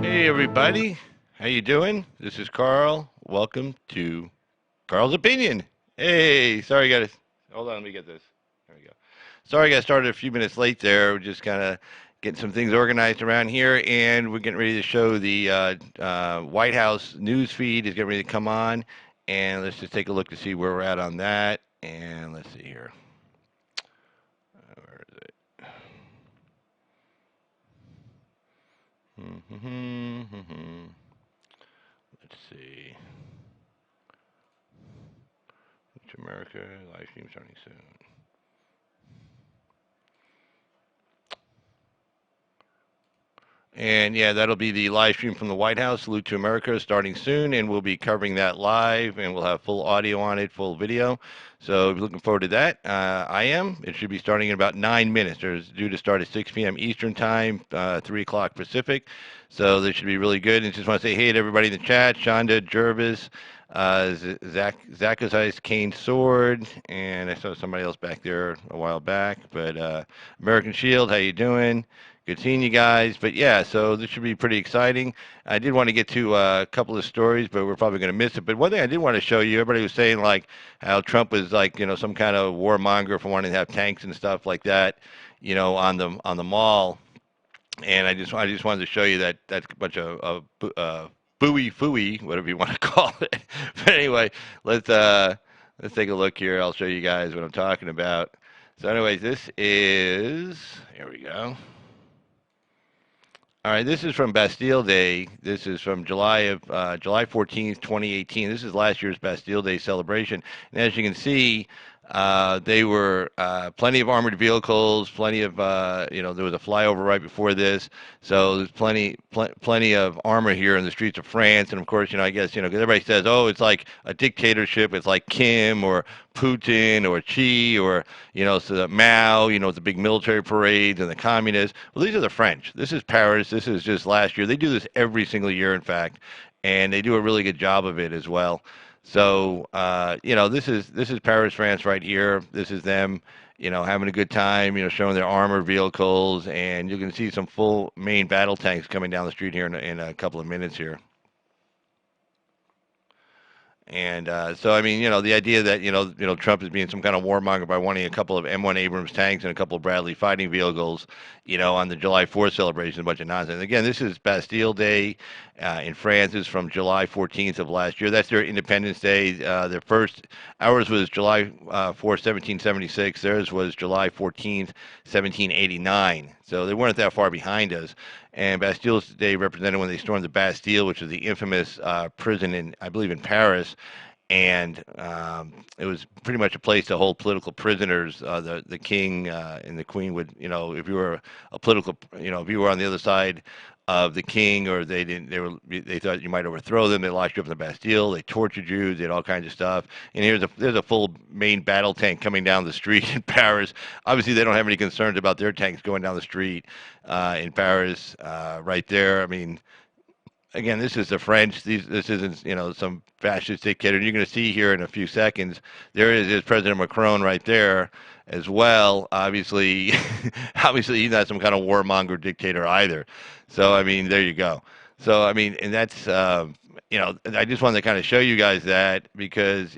Hey everybody, how you doing? This is Carl. Welcome to Carl's Opinion. Hey, sorry, got to hold on. Let me get this. There we go. Sorry, I got started a few minutes late there. We're just kind of getting some things organized around here, and we're getting ready to show the White House news feed is getting ready to come on, and let's just take a look to see where we're at on that. And let's see here. Where is it? Let's see. To America, live stream starting soon. And yeah, that'll be the live stream from the White House, Salute to America, starting soon, and we'll be covering that live, and we'll have full audio on it, full video. So if you're looking forward to that, I am. It should be starting in about 9 minutes. It's due to start at 6 p.m. Eastern Time, 3 o'clock Pacific. So this should be really good. And just want to say hey to everybody in the chat, Shonda, Jervis, Zacharias Kane Sword, and I saw somebody else back there a while back. But American Shield, how you doing? Good seeing you guys. But yeah, so this should be pretty exciting. I did want to get to a couple of stories, but we're probably going to miss it. But one thing I did want to show you, everybody was saying like how Trump was like, some kind of warmonger for wanting to have tanks and stuff like that, on the mall. And I just wanted to show you that that's a bunch of booey fooey, whatever you want to call it. But anyway, let's take a look here. I'll show you guys what I'm talking about. So, anyways, this is here we go. All right, this is from Bastille Day. This is from July 14th, 2018. This is last year's Bastille Day celebration. And as you can see, they were plenty of armored vehicles, plenty of there was a flyover right before this, so there's plenty of armor here in the streets of France. And of course, I guess 'cause everybody says, oh, it's like a dictatorship, it's like Kim or Putin or Xi or so Mao, the big military parades and the communists. Well, these are the French. This is Paris. This is just last year. They do this every single year, in fact, and they do a really good job of it as well. So this is Paris, France, right here. This is them, having a good time, showing their armored vehicles, and you can see some full main battle tanks coming down the street here in a couple of minutes here. And so, I mean, the idea that Trump is being some kind of warmonger by wanting a couple of M1 Abrams tanks and a couple of Bradley fighting vehicles, on the July 4th celebration, is a bunch of nonsense. Again, this is Bastille Day in France. It's from July 14th of last year. That's their Independence Day. Ours was July 4th, 1776. Theirs was July 14th, 1789. So they weren't that far behind us. And Bastille Day represented when they stormed the Bastille, which was the infamous prison I believe, in Paris. And it was pretty much a place to hold political prisoners. The king and the queen would, if you were a political, if you were on the other side of the king, or they thought you might overthrow them, they locked you up in the Bastille. They tortured you, did all kinds of stuff. And there's a full main battle tank coming down the street in Paris. Obviously, they don't have any concerns about their tanks going down the street in Paris, right there. I mean, again, this is the French. This isn't, some fascist dictator. You're going to see here in a few seconds, is President Macron right there as well. Obviously, obviously he's not some kind of warmonger dictator either. So, I mean, there you go. So, I mean, and that's, I just wanted to kind of show you guys that because,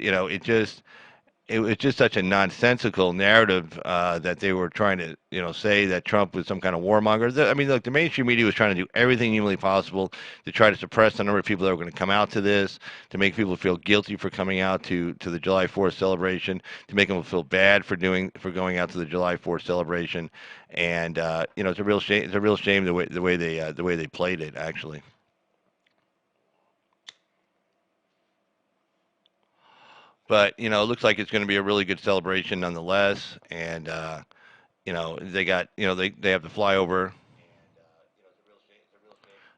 it was just such a nonsensical narrative that they were trying to, say that Trump was some kind of warmonger. I mean, look, the mainstream media was trying to do everything humanly possible to try to suppress the number of people that were going to come out to this, to make people feel guilty for coming out to the July 4th celebration, to make them feel bad for going out to the July 4th celebration, and it's a real shame. It's a real shame the way they played it, actually. But it looks like it's going to be a really good celebration nonetheless. And they got they have the flyover.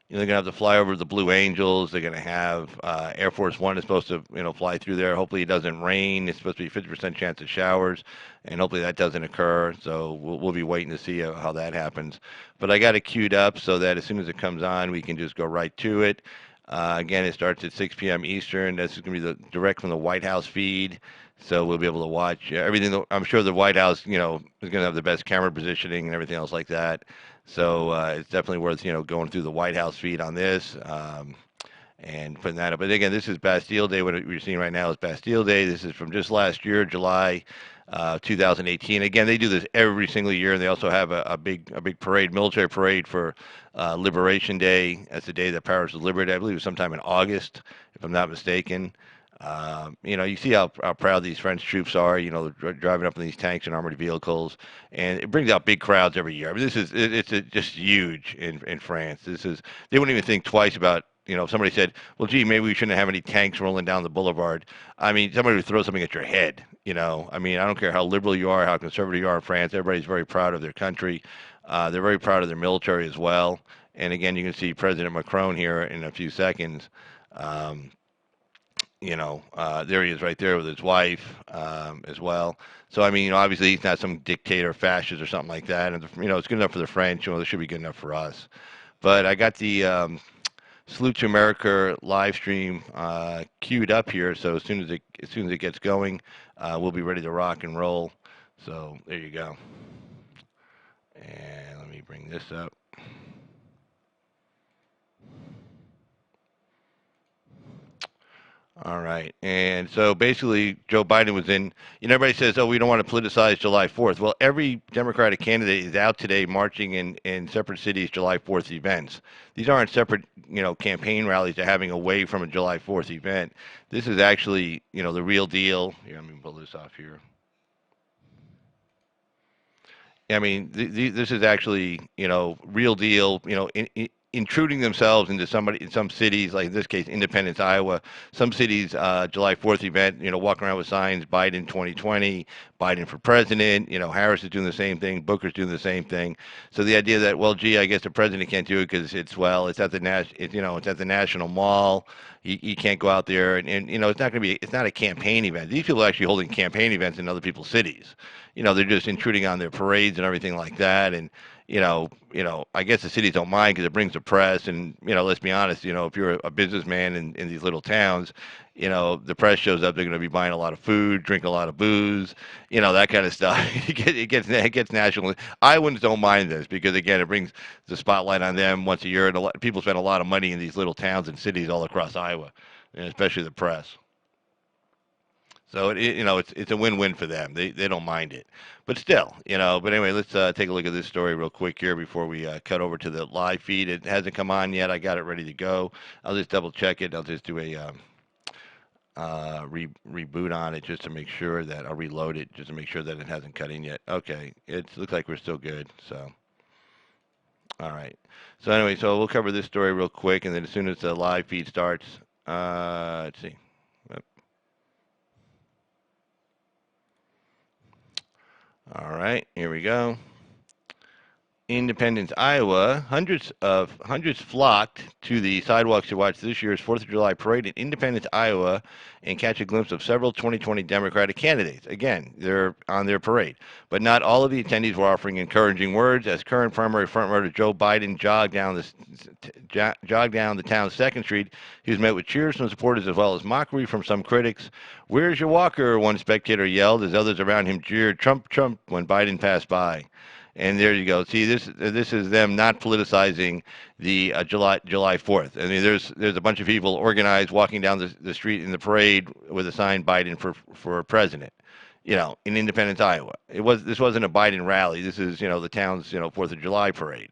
They're gonna have the flyover of the Blue Angels. They're gonna have Air Force One is supposed to fly through there. Hopefully it doesn't rain. It's supposed to be 50% chance of showers, and hopefully that doesn't occur. So we'll be waiting to see how that happens. But I got it queued up so that as soon as it comes on, we can just go right to it. Again, it starts at 6 p.m. Eastern. That's going to be the direct from the White House feed, so we'll be able to watch everything. I'm sure the White House, is going to have the best camera positioning and everything else like that. So it's definitely worth, going through the White House feed on this. And putting that up. But again, this is Bastille Day. What we're seeing right now is Bastille Day. This is from just last year, July 2018. Again, they do this every single year, and they also have a big parade, military parade for Liberation Day. That's the day that Paris was liberated. I believe it was sometime in August, if I'm not mistaken. You see how proud these French troops are. Driving up in these tanks and armored vehicles, and it brings out big crowds every year. I mean, it's just huge in France. They wouldn't even think twice about. If somebody said, "Well, gee, maybe we shouldn't have any tanks rolling down the boulevard." I mean, somebody would throw something at your head. I mean, I don't care how liberal you are, how conservative you are in France. Everybody's very proud of their country. They're very proud of their military as well. And again, you can see President Macron here in a few seconds. Um, there he is right there with his wife as well. So, I mean, obviously he's not some dictator, fascist, or something like that. And, it's good enough for the French. It should be good enough for us. But I got the Salute to America live stream queued up here. So as soon as it gets going, we'll be ready to rock and roll. So there you go. And let me bring this up. All right. And so basically, Joe Biden was in, everybody says, oh, we don't want to politicize July 4th. Well, every Democratic candidate is out today marching in separate cities July 4th events. These aren't separate, campaign rallies they're having away from a July 4th event. This is actually, the real deal. Here, let me pull this off here. I mean, this is actually, real deal. Intruding themselves into somebody in some cities, like in this case, Independence, Iowa. Some cities, July 4th event, walking around with signs, Biden 2020, Biden for president. Harris is doing the same thing, Booker's doing the same thing. So the idea that, well, gee, I guess the president can't do it because it's at the it's at the National Mall. You can't go out there, and it's not a campaign event. These people are actually holding campaign events in other people's cities. They're just intruding on their parades and everything like that. And I guess the cities don't mind because it brings the press. And let's be honest, if you're a businessman in these little towns, the press shows up, they're going to be buying a lot of food, drinking a lot of booze, that kind of stuff. It gets national. Iowans don't mind this because again, it brings the spotlight on them once a year, and people spend a lot of money in these little towns and cities all across Iowa, and especially the press. So it's a win-win for them. They don't mind it, but still, But anyway, let's take a look at this story real quick here before we cut over to the live feed. It hasn't come on yet. I got it ready to go. I'll just double check it. I'll just do a reboot on it just to make sure that I'll reload it just to make sure that it hasn't cut in yet. Okay, it looks like we're still good. So all right. So anyway, so we'll cover this story real quick, and then as soon as the live feed starts, let's see. All right, here we go. Independence, Iowa. Hundreds flocked to the sidewalks to watch this year's 4th of July parade in Independence, Iowa, and catch a glimpse of several 2020 Democratic candidates. Again, they're on their parade. But not all of the attendees were offering encouraging words as current primary frontrunner Joe Biden jogged down the town's 2nd Street. He was met with cheers from supporters as well as mockery from some critics. "Where's your walker?" one spectator yelled as others around him jeered, "Trump, Trump," when Biden passed by. And there you go. See, this is them not politicizing the July 4th. I mean, there's a bunch of people organized walking down the street in the parade with a sign Biden for president. In Independence, Iowa. This wasn't a Biden rally. This is the town's 4th of July parade.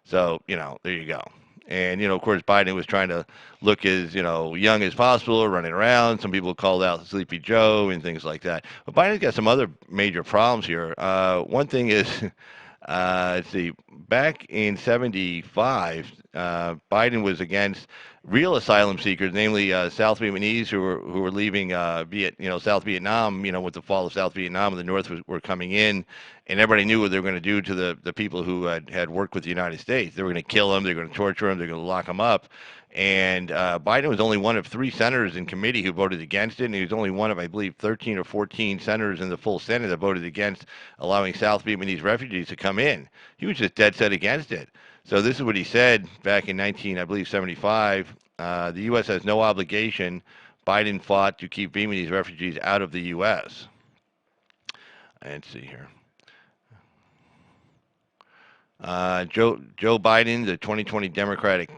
So there you go. And of course, Biden was trying to look as young as possible, running around. Some people called out Sleepy Joe and things like that. But Biden's got some other major problems here. One thing is. Let's see. Back in '75, Biden was against real asylum seekers, namely South Vietnamese who were leaving South Vietnam. With the fall of South Vietnam, and the North were coming in, and everybody knew what they were going to do to the people who had worked with the United States. They were going to kill them. They were going to torture them. They're going to lock them up. And Biden was only one of 3 senators in committee who voted against it, and he was only one of, I believe, 13 or 14 senators in the full Senate that voted against allowing South Vietnamese refugees to come in. He was just dead set against it. So this is what he said back in 19, I believe, 75. the U.S. has no obligation. Biden fought to keep Vietnamese refugees out of the U.S. Let's see here. Joe Biden, the 2020 Democratic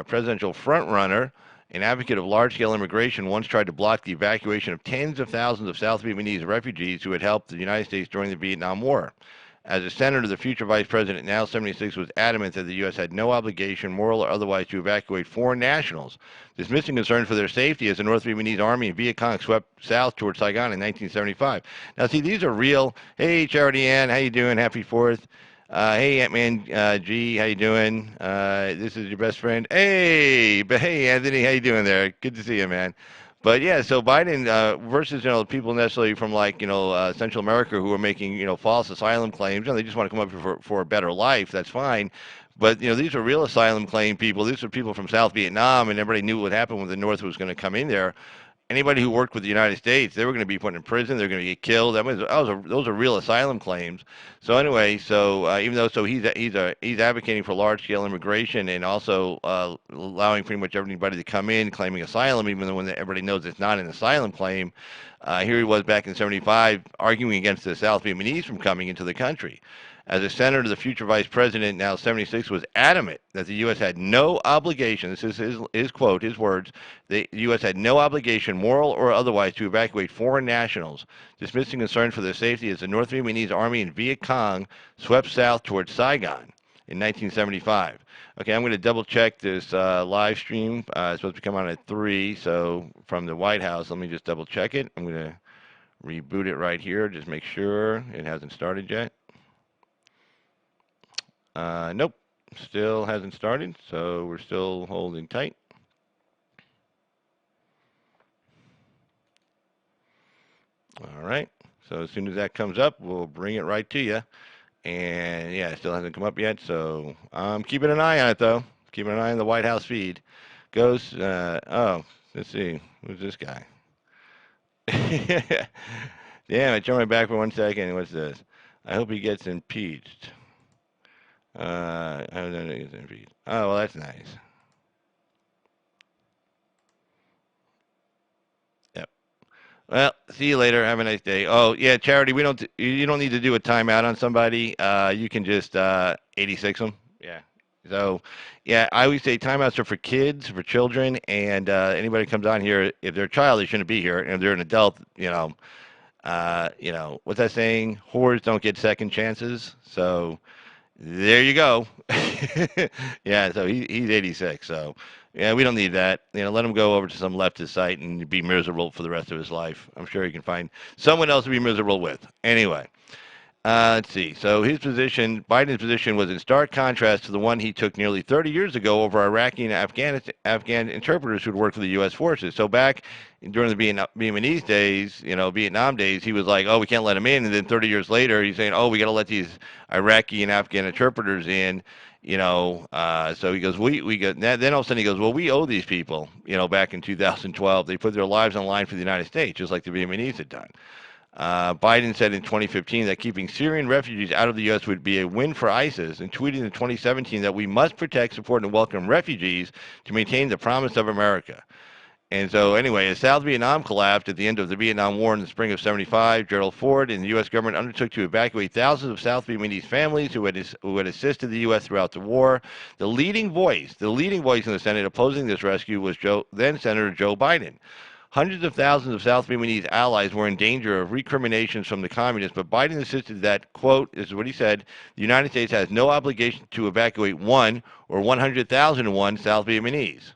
presidential frontrunner, an advocate of large-scale immigration, once tried to block the evacuation of tens of thousands of South Vietnamese refugees who had helped the United States during the Vietnam War. As a senator, the future vice president, now 76, was adamant that the U.S. had no obligation, moral or otherwise, to evacuate foreign nationals, dismissing concerns for their safety as the North Vietnamese Army and Viet Cong swept south towards Saigon in 1975. Now, see, these are real. Hey, Charity Ann, how you doing? Happy 4th. Hey, Ant-Man G, how you doing? This is your best friend. Hey, Anthony, how you doing there? Good to see you, man. But yeah, so Biden versus people necessarily from Central America who are making false asylum claims. They just want to come up for a better life. That's fine. But these are real asylum claim people. These are people from South Vietnam, and everybody knew what happened when the North was going to come in there. Anybody who worked with the United States, they were going to be put in prison. They're going to get killed. Those are real asylum claims. So anyway, even though he's advocating for large-scale immigration and also allowing pretty much everybody to come in claiming asylum, even though when everybody knows it's not an asylum claim. Here he was back in '75 arguing against the South Vietnamese from coming into the country. As a senator, the future vice president, now 76, was adamant that the U.S. had no obligation, this is his quote, his words, the U.S. had no obligation, moral or otherwise, to evacuate foreign nationals, dismissing concerns for their safety as the North Vietnamese Army and Viet Cong swept south towards Saigon in 1975. Okay, I'm going to double check this live stream. It's supposed to come on at 3, so from the White House, let me just double check it. I'm going to reboot it right here, just make sure it hasn't started yet. Nope, still hasn't started, so we're still holding tight. All right, so as soon as that comes up, we'll bring it right to you. And yeah, it still hasn't come up yet, so I'm keeping an eye on it, though. Keeping an eye on the White House feed. Let's see, who's this guy? Damn it, turn my back for 1 second. What's this? I hope he gets impeached. I don't know if it's impeached. Oh, well, that's nice. Yep. Well, see you later. Have a nice day. Oh, yeah, Charity, you don't need to do a timeout on somebody. You can just 86 them. Yeah. So, yeah, I always say timeouts are for kids, for children, and anybody comes on here, if they're a child, they shouldn't be here. And if they're an adult, what's that saying? Whores don't get second chances. So there you go. Yeah, so he's 86. So yeah, we don't need that. Let him go over to some leftist site and be miserable for the rest of his life. I'm sure he can find someone else to be miserable with. Anyway. Let's see. So Biden's position was in stark contrast to the one he took nearly 30 years ago over Iraqi and Afghan interpreters who'd worked for the U.S. forces. So back during the Vietnamese days, Vietnam days, he was like, oh, we can't let them in. And then 30 years later, he's saying, oh, we got to let these Iraqi and Afghan interpreters in. So he goes, we got. Then all of a sudden he goes, well, we owe these people. Back in 2012, they put their lives on the line for the United States, just like the Vietnamese had done. Biden said in 2015 that keeping Syrian refugees out of the U.S. would be a win for ISIS, and tweeted in 2017 that we must protect, support, and welcome refugees to maintain the promise of America. And so anyway, as South Vietnam collapsed at the end of the Vietnam War in the spring of '75, Gerald Ford and the U.S. government undertook to evacuate thousands of South Vietnamese families who had assisted the U.S. throughout the war. The leading voice in the Senate opposing this rescue was then Senator Joe Biden. Hundreds of thousands of South Vietnamese allies were in danger of recriminations from the communists, but Biden insisted that, quote, this is what he said, the United States has no obligation to evacuate 1 or 100,001 South Vietnamese.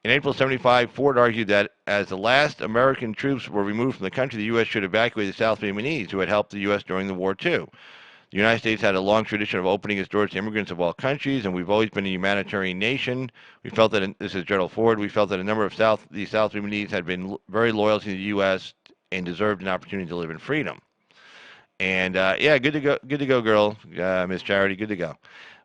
In April '75, Ford argued that as the last American troops were removed from the country, the U.S. should evacuate the South Vietnamese who had helped the U.S. during the war, too. The United States had a long tradition of opening its doors to immigrants of all countries, and we've always been a humanitarian nation. We felt that, this is Gerald Ford, we felt that a number of these South Vietnamese had been very loyal to the U.S. and deserved an opportunity to live in freedom. And, yeah, good to go, girl, Miss Charity, good to go.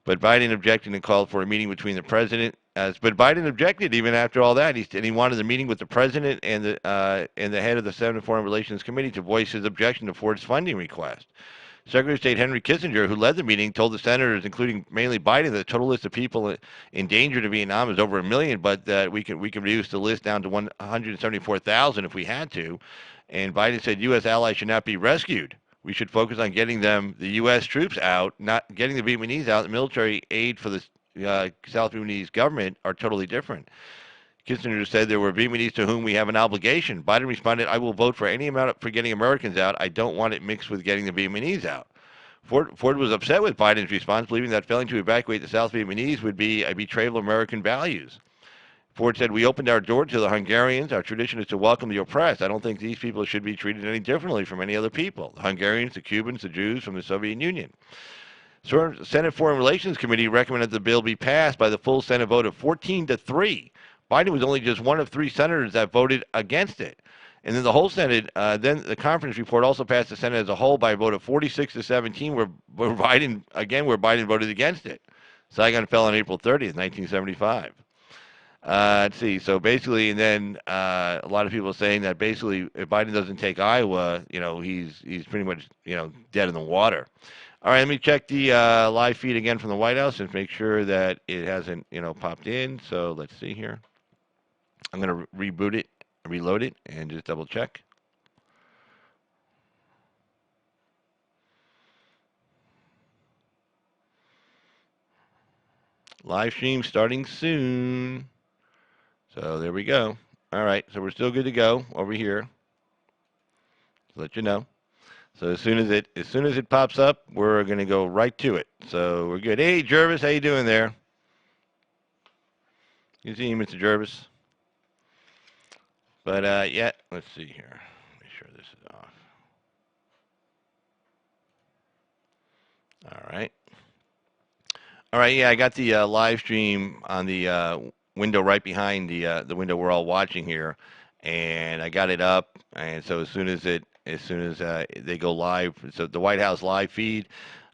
But Biden objected and called for a meeting between the president. But Biden objected even after all that. He wanted a meeting with the president and the head of the Senate Foreign Relations Committee to voice his objection to Ford's funding request. Secretary of State Henry Kissinger, who led the meeting, told the senators, including mainly Biden, that the total list of people endangered in Vietnam is over a million, but that we can reduce the list down to 174,000 if we had to. And Biden said U.S. allies should not be rescued. We should focus on getting the U.S. troops out, not getting the Vietnamese out. The military aid for the South Vietnamese government are totally different. Kissinger said there were Vietnamese to whom we have an obligation. Biden responded, I will vote for any amount for getting Americans out. I don't want it mixed with getting the Vietnamese out. Ford was upset with Biden's response, believing that failing to evacuate the South Vietnamese would be a betrayal of American values. Ford said, we opened our door to the Hungarians. Our tradition is to welcome the oppressed. I don't think these people should be treated any differently from any other people. The Hungarians, the Cubans, the Jews from the Soviet Union. Senate Foreign Relations Committee recommended the bill be passed by the full Senate vote of 14-3. Biden was only just one of 3 senators that voted against it. And then the whole Senate, then the conference report also passed the Senate as a whole by a vote of 46-17, where Biden voted against it. Saigon fell on April 30th, 1975. Let's see. So basically, and then a lot of people are saying that basically, if Biden doesn't take Iowa, he's pretty much dead in the water. All right, let me check the live feed again from the White House and make sure that it hasn't popped in. So let's see here. I'm going to reboot it, reload it, and just double check. Live stream starting soon. So there we go. All right, so we're still good to go over here. To let you know. So as soon as it pops up, we're going to go right to it. So we're good. Hey Jervis, how you doing there? You see Mr. Jervis? But yeah, let's see here. Make sure this is off. All right. All right. Yeah, I got the live stream on the window right behind the window we're all watching here, and I got it up. And so as soon as they go live, so the White House live feed.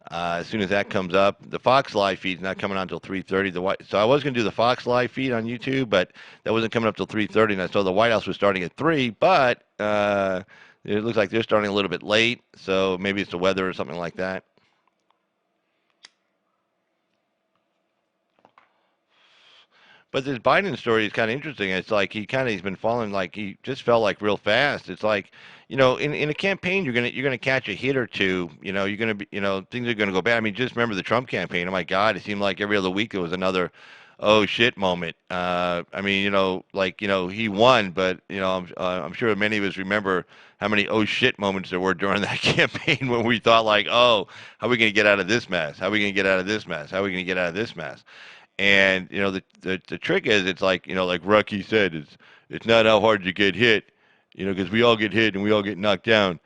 As soon as that comes up, the Fox live feed's not coming on until 3:30. So I was going to do the Fox live feed on YouTube, but that wasn't coming up till 3:30. And I saw the White House was starting at 3, but it looks like they're starting a little bit late. So maybe it's the weather or something like that. But this Biden story is kind of interesting. It's like he's been falling, like he just fell like real fast. It's like, in a campaign you're gonna catch a hit or two. You're gonna be, things are gonna go bad. I mean, just remember the Trump campaign. Oh my God, it seemed like every other week there was another oh shit moment. I mean, he won, but I'm sure many of us remember how many oh shit moments there were during that campaign when we thought like, oh, how are we gonna get out of this mess? How are we gonna get out of this mess? How are we gonna get out of this mess? And the trick is, it's like like Rocky said, it's not how hard you get hit, because we all get hit and we all get knocked down.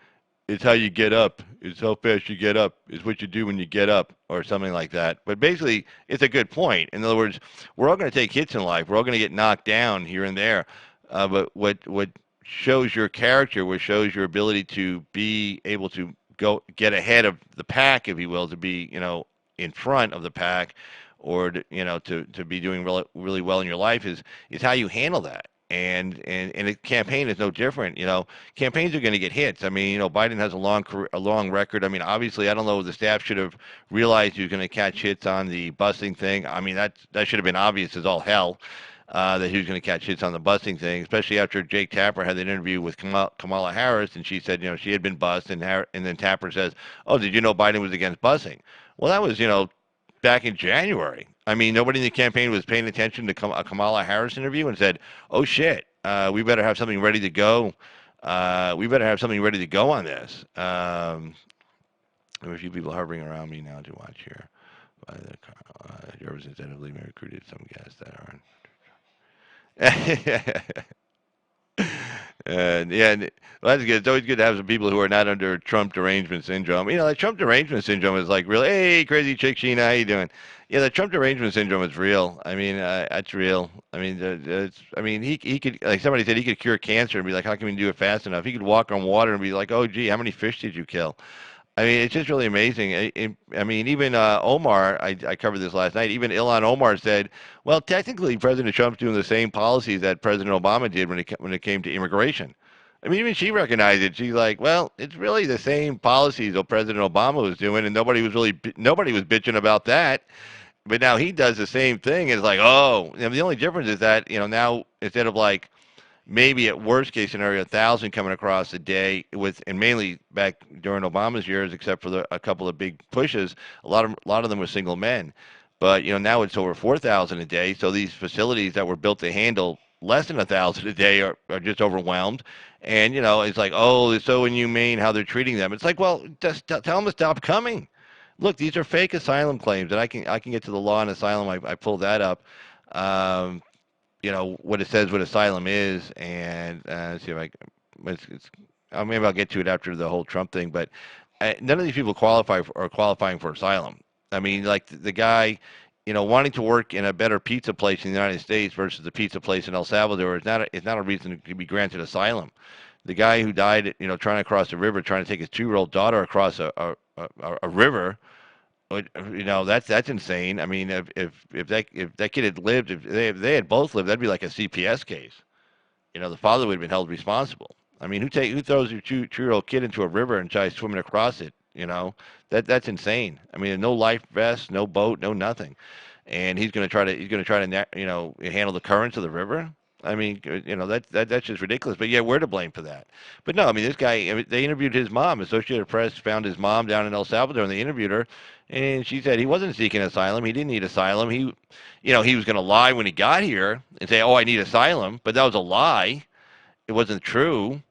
It's how you get up. It's how fast you get up. It's what you do when you get up, or something like that. But basically, it's a good point. In other words, we're all going to take hits in life. We're all going to get knocked down here and there. But what shows your character, what shows your ability to be able to get ahead of the pack, if you will, to be in front of the pack, or to be doing really, really well in your life is how you handle that. And a campaign is no different. Campaigns are going to get hits. I mean, Biden has a long record. I mean, obviously, I don't know, the staff should have realized he was going to catch hits on the busing thing. I mean, that should have been obvious as all hell, that he was going to catch hits on the busing thing, especially after Jake Tapper had an interview with Kamala Harris, and she said, she had been bussed, and then Tapper says, "Oh, did you know Biden was against busing?" Well, that was, back in January. I mean, nobody in the campaign was paying attention to a Kamala Harris interview and said, "Oh shit, we better have something ready to go. We better have something ready to go on this." There were a few people hovering around me now to watch here. By the representatively recruited some guests that aren't. Yeah, well, that's good. It's always good to have some people who are not under Trump derangement syndrome. That Trump derangement syndrome is like real. Hey, crazy chick Sheena, how you doing? Yeah, the Trump derangement syndrome is real. I mean, that's real. I mean, he could, like somebody said, he could cure cancer and be like, how can we do it fast enough? He could walk on water and be like, oh, gee, how many fish did you kill? I mean, it's just really amazing. I mean, even Omar, I covered this last night. Even Ilhan Omar said, well, technically, President Trump's doing the same policies that President Obama did when it came to immigration. I mean, even she recognized it. She's like, well, it's really the same policies that President Obama was doing, and nobody was bitching about that. But now he does the same thing. It's like, oh, the only difference is that now instead of like maybe at worst case scenario, 1,000 coming across a day with, and mainly back during Obama's years, except for a couple of big pushes, a lot of them were single men. But now it's over 4,000 a day. So these facilities that were built to handle less than 1,000 a day are just overwhelmed. And it's like, oh, it's so inhumane how they're treating them. It's like, well, just tell them to stop coming. Look, these are fake asylum claims, and I can get to the law on asylum. I pulled that up. Um, what it says what asylum is, and see if maybe I'll get to it after the whole Trump thing. But none of these people are qualifying for asylum. I mean, like the guy, wanting to work in a better pizza place in the United States versus the pizza place in El Salvador is not a reason to be granted asylum. The guy who died, trying to cross the river, trying to take his 2-year-old daughter across a river. That's insane. I mean, if that kid had lived, if they had both lived, that'd be like a CPS case. The father would have been held responsible. I mean, who throws your 2-year-old kid into a river and tries swimming across it? That's insane. I mean, no life vest, no boat, no nothing, and he's going to try to handle the currents of the river. I mean, that's just ridiculous. But yeah, we're to blame for that. But no, I mean, this guy. I mean, they interviewed his mom. Associated Press found his mom down in El Salvador, and they interviewed her, and she said he wasn't seeking asylum. He didn't need asylum. He was going to lie when he got here and say, "Oh, I need asylum," but that was a lie. It wasn't true.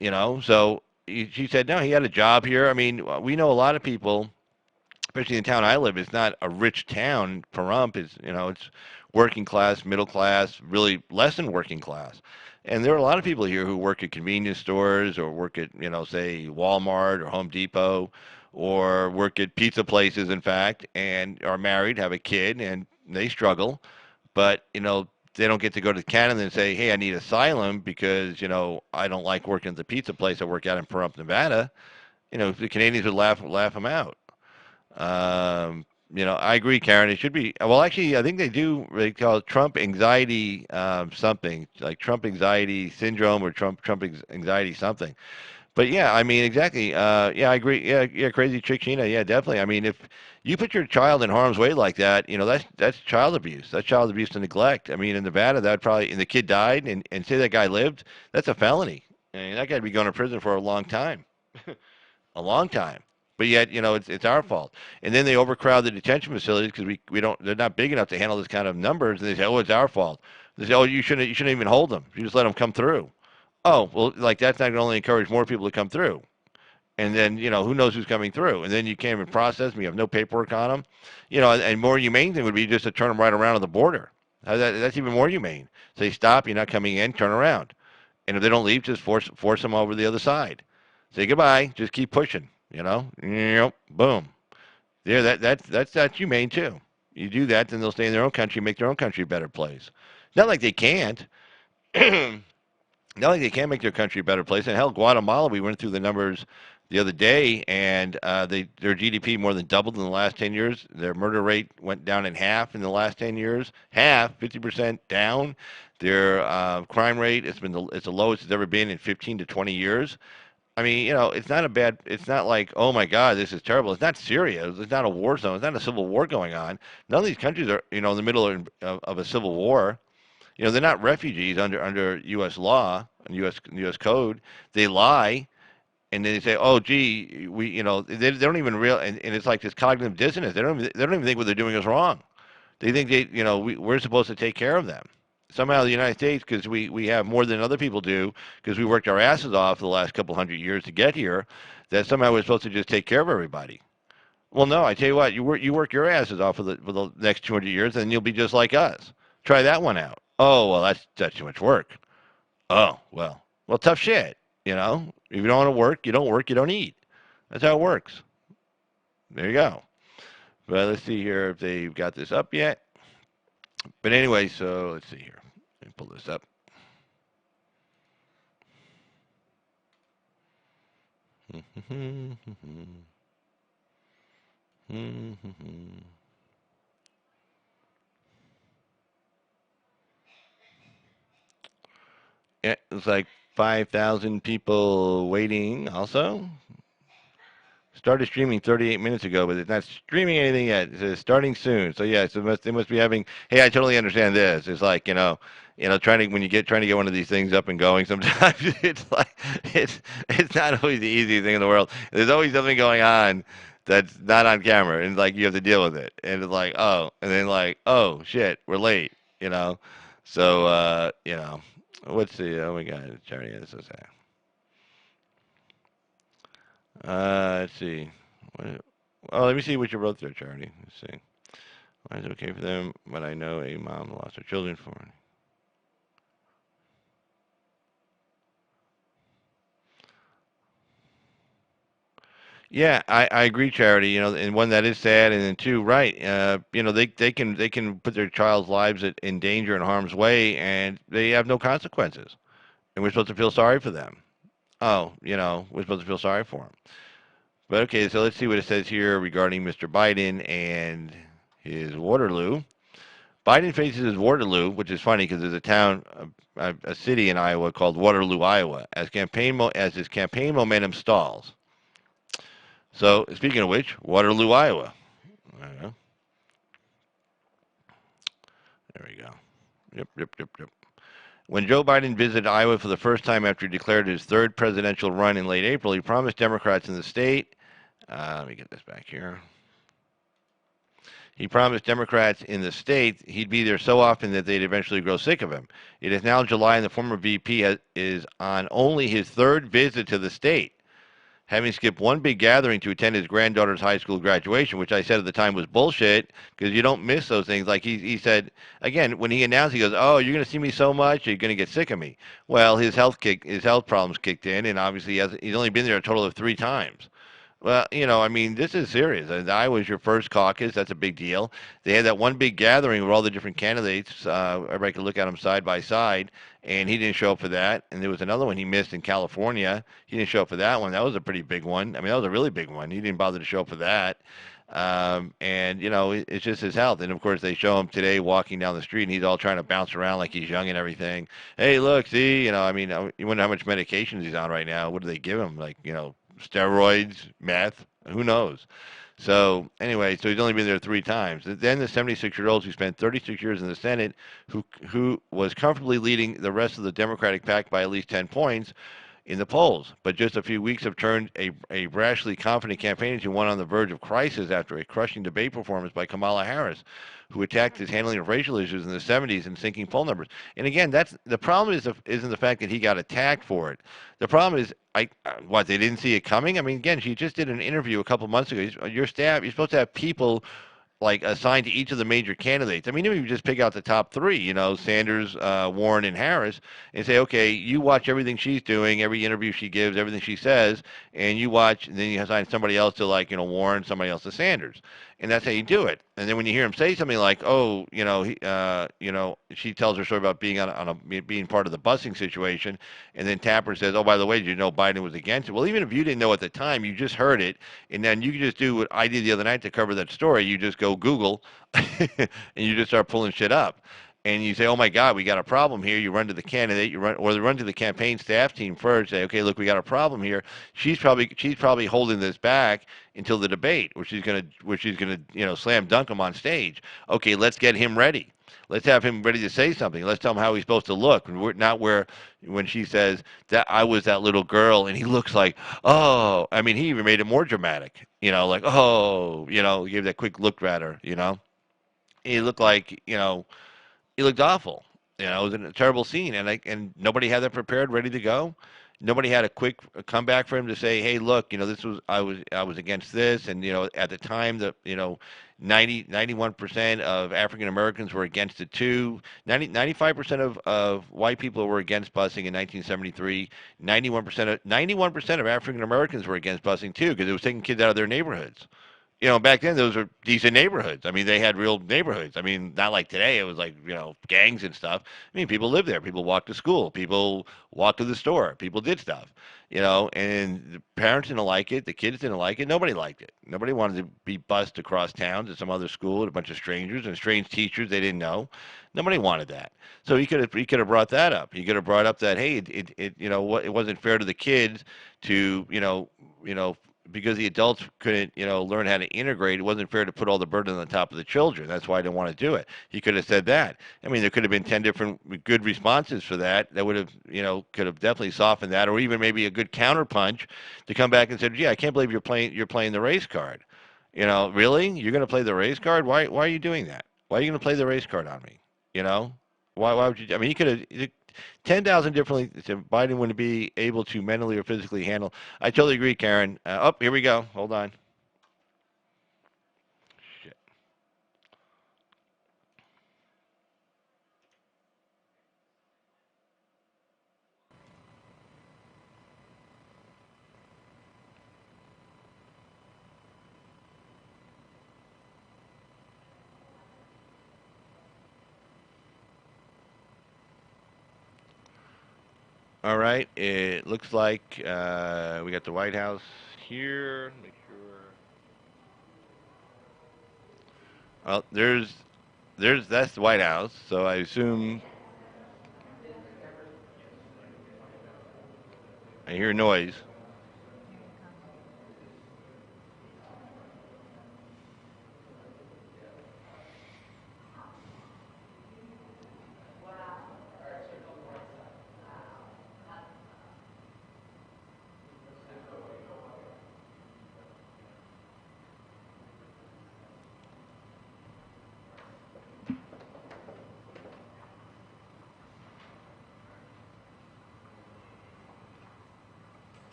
So she said, no, he had a job here. I mean, we know a lot of people, especially in the town I live. It's not a rich town. Pahrump is, it's working class, middle class, really less than working class. And there are a lot of people here who work at convenience stores or work at, say Walmart or Home Depot or work at pizza places, in fact, and are married, have a kid, and they struggle. But, they don't get to go to Canada and say, hey, I need asylum because, I don't like working at the pizza place I work at in Pahrump, Nevada. The Canadians would laugh them out. I agree, Karen. It should be well. Actually, I think they do. They call it Trump anxiety something like Trump anxiety syndrome or Trump anxiety something. But yeah, I mean, exactly. Yeah, I agree. Yeah, yeah, crazy chick Sheena. Yeah, definitely. I mean, if you put your child in harm's way like that, that's child abuse. That's child abuse and neglect. I mean, in Nevada, that probably and the kid died, and say that guy lived, that's a felony. I mean, that guy'd be going to prison for a long time, a long time. But yet, it's our fault. And then they overcrowd the detention facilities because we don't. They're not big enough to handle this kind of numbers. And they say, oh, it's our fault. They say, oh, you shouldn't even hold them. You just let them come through. Oh, well, like that's not going to only encourage more people to come through. And then, who knows who's coming through. And then you can't even process them. You have no paperwork on them. And more humane thing would be just to turn them right around on the border. That's even more humane. Say, stop, you're not coming in, turn around. And if they don't leave, just force them over the other side. Say goodbye, just keep pushing, Yep, boom. Yeah, that's humane too. You do that, then they'll stay in their own country, make their own country a better place. Not like they can't. Not like they can make their country a better place. And hell, Guatemala, we went through the numbers the other day, and their GDP more than doubled in the last 10 years. Their murder rate went down in half in the last 10 years. Half, 50% down. Their crime rate, it's the lowest it's ever been in 15 to 20 years. I mean, it's not like, oh my God, this is terrible. It's not Syria. It's not a war zone. It's not a civil war going on. None of these countries are, in the middle of a civil war. They're not refugees under U.S. law and U.S. code. They lie and then they say, "Oh, gee, they don't even and it's like this cognitive dissonance. They don't even think what they're doing is wrong. They think we're supposed to take care of them. Somehow the United States, because we have more than other people do, because we worked our asses off the last couple hundred years to get here, that somehow we're supposed to just take care of everybody. Well, no, I tell you what, you work your asses off for the next 200 years, and you'll be just like us. Try that one out. Oh, well, that's too much work. Oh, well, tough shit. If you don't want to work, you don't work, you don't eat. That's how it works. There you go. But let's see here if they've got this up yet. But anyway, so let's see here. Let me pull this up. Yeah, it's like 5,000 people waiting also. Started streaming 38 minutes ago, but it's not streaming anything yet. It says starting soon. So yeah, so they must be having. Hey, I totally understand this. It's like trying to when you trying to get one of these things up and going. Sometimes it's like it's not always the easiest thing in the world. There's always something going on that's not on camera, and like you have to deal with it. And it's like and then like shit, we're late. You know, so let's see. Oh my God, Charlie, this is sad. Let's see. What, oh, let me see what you wrote there, Charity. Let's see. Why is it okay for them, but I know a mom lost her children for it? Yeah, I agree, Charity. And one that is sad, and then two, right? They can put their child's lives in danger and harm's way, and they have no consequences, and we're supposed to feel sorry for them. Oh, we're supposed to feel sorry for them. But okay, so let's see what it says here regarding Mr. Biden and his Waterloo. Biden faces his Waterloo, which is funny because there's a town, a city in Iowa called Waterloo, Iowa, as his campaign momentum stalls. So, speaking of which, Waterloo, Iowa. Uh, There we go. Yep, yep, yep, yep. When Joe Biden visited Iowa for the first time after he declared his third presidential run in late April, he promised Democrats in the state. Let me get this back here. He promised Democrats in the state he'd be there so often that they'd eventually grow sick of him. It is now July, and the former is on only his third visit to the state, having skipped one big gathering to attend his granddaughter's high school graduation, which I said at the time was bullshit because you don't miss those things. Like he said, again, when he announced, he goes, "Oh, you're going to see me so much, you're going to get sick of me." Well, his health problems kicked in, and obviously he's only been there a total of 3 times. Well, I mean, this is serious. Iowa's your first caucus. That's a big deal. They had that one big gathering with all the different candidates. Everybody could look at them side by side, and he didn't show up for that. And there was another one he missed in California. He didn't show up for that one. That was a pretty big one. I mean, that was a really big one. He didn't bother to show up for that. And it's just his health. And of course, they show him today walking down the street, and he's all trying to bounce around like he's young and everything. Hey, look, see, I mean, you wonder how much medication he's on right now. What do they give him? Like, steroids, meth, who knows? So anyway, so he's only been there 3 times. Then the 76-year-old who spent 36 years in the Senate, who was comfortably leading the rest of the Democratic pack by at least 10 points in the polls, but just a few weeks have turned a rashly confident campaign into one on the verge of crisis after a crushing debate performance by Kamala Harris, who attacked his handling of racial issues in the 70s and sinking poll numbers. And again, that's the problem isn't the fact that he got attacked for it. The problem is, what, they didn't see it coming? I mean, again, she just did an interview a couple months ago. Your staff, you're supposed to have people like assigned to each of the major candidates. I mean, if you just pick out the top three, Sanders, Warren, and Harris, and say, okay, you watch everything she's doing, every interview she gives, everything she says, and you watch, and then you assign somebody else to like, Warren, somebody else to Sanders, and that's how you do it. And then when you hear him say something like, oh, she tells her story about being being part of the busing situation, and then Tapper says, oh, by the way, did you know Biden was against it? Well, even if you didn't know at the time, you just heard it, and then you can just do what I did the other night to cover that story. You just go Google, and you just start pulling shit up. And you say, "Oh my God, we got a problem here." You run to the candidate, or they run to the campaign staff team first. Say, "Okay, look, we got a problem here. She's probably holding this back until the debate, where she's gonna slam dunk him on stage. Okay, let's get him ready. Let's have him ready to say something. Let's tell him how he's supposed to look. Not where when she says that I was that little girl, and he looks like, oh, I mean, he even made it more dramatic. Like, oh, he gave that quick look at her. He looked like, he looked awful. It was a terrible scene, and nobody had that prepared, ready to go. Nobody had a quick comeback for him to say, "Hey, look, this was I was against this," and at the time the 91% of African Americans were against it too. 95% of white people were against busing in 1973. 91% of African Americans were against busing too because it was taking kids out of their neighborhoods. Back then those were decent neighborhoods. I mean, they had real neighborhoods. I mean, not like today. It was like, gangs and stuff. I mean, people lived there. People walked to school. People walked to the store. People did stuff, and the parents didn't like it. The kids didn't like it. Nobody liked it. Nobody wanted to be bused across town to some other school with a bunch of strangers and strange teachers they didn't know. Nobody wanted that. So he could have brought that up. He could have brought up that, hey, it wasn't fair to the kids to, because the adults couldn't, learn how to integrate. It wasn't fair to put all the burden on the top of the children. That's why I didn't want to do it. He could have said that. I mean, there could have been 10 different good responses for that. That would have, could have definitely softened that, or even maybe a good counterpunch to come back and say, "Yeah, I can't believe you're playing the race card. Really? You're going to play the race card? Why are you doing that? Why are you going to play the race card on me? You know? Why would you? I mean, he could have 10,000 differently. So Biden wouldn't be able to mentally or physically handle. I totally agree, Karen. Here we go. Hold on. Shit. All right. It looks like we got the White House here. Make sure. Well, that's the White House. So I assume I hear noise.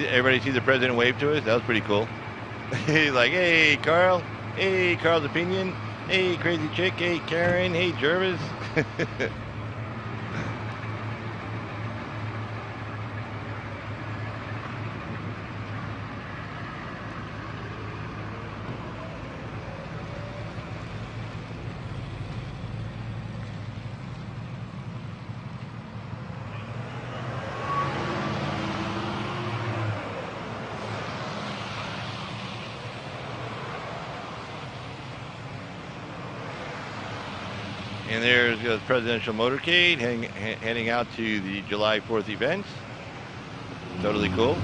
Everybody see the president wave to us? That was pretty cool. He's like, "Hey, Carl. Hey, Carl's opinion. Hey, crazy chick. Hey, Karen. Hey, Jervis." And there's the presidential motorcade heading out to the July 4th events. Totally cool.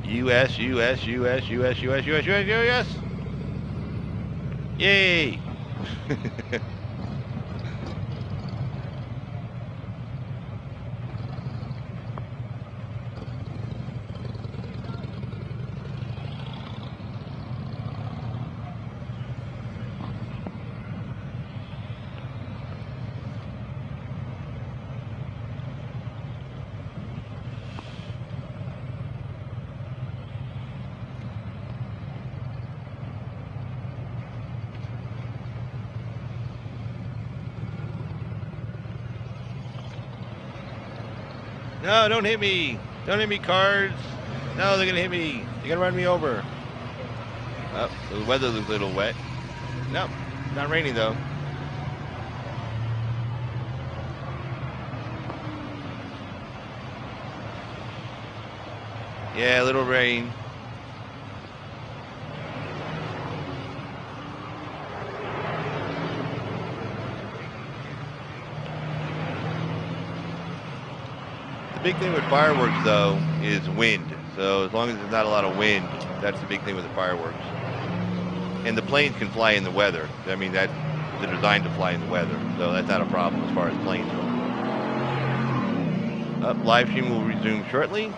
U.S. U.S. U.S. U.S. U.S. U.S. U.S. U.S. Yay! No, don't hit me. Don't hit me, cars. No, they're going to hit me. They're going to run me over. Oh, the weather looks a little wet. No, not raining, though. Yeah, a little rain. The big thing with fireworks, though, is wind. So as long as there's not a lot of wind, that's the big thing with the fireworks. And the planes can fly in the weather. I mean, they're designed to fly in the weather, so that's not a problem as far as planes go. Live stream will resume shortly.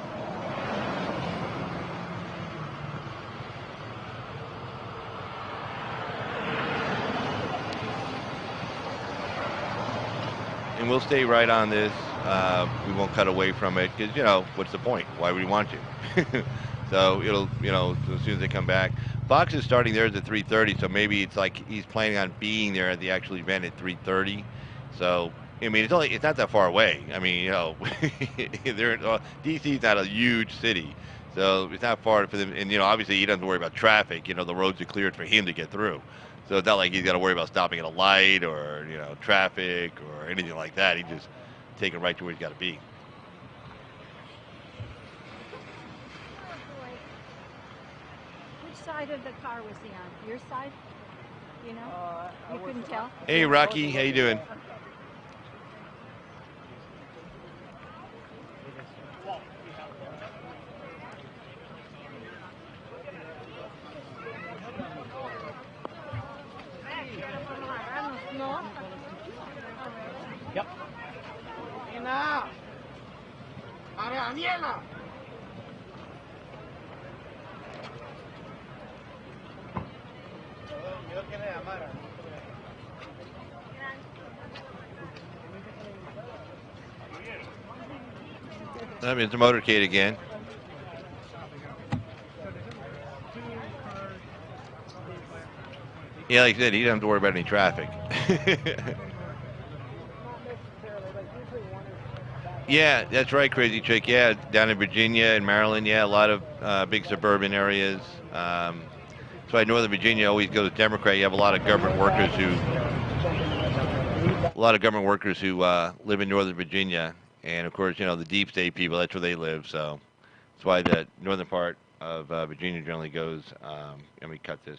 And we'll stay right on this. We won't cut away from it because, what's the point? Why would we want to? So it'll, as soon as they come back. Fox is starting theirs at 3:30, so maybe it's like he's planning on being there at the actual event at 3:30. So I mean, it's not that far away. I mean, DC's not a huge city, so it's not far for them. And obviously he doesn't worry about traffic. The roads are cleared for him to get through. So it's not like he's got to worry about stopping at a light or traffic or anything like that. He just take it right to where he's got to be. Which side of the car was he on? Your side? You couldn't tell? Hey, Rocky, how you doing? Yep. It's the motorcade again. Yeah, like I said, he doesn't have to worry about any traffic. Yeah, that's right, Crazy Chick. Yeah, down in Virginia and Maryland, yeah, a lot of big suburban areas. That's why Northern Virginia always goes Democrat. You have a lot of government workers who live in Northern Virginia, and of course, the deep state people. That's where they live. So that's why the northern part of Virginia generally goes. Let me cut this.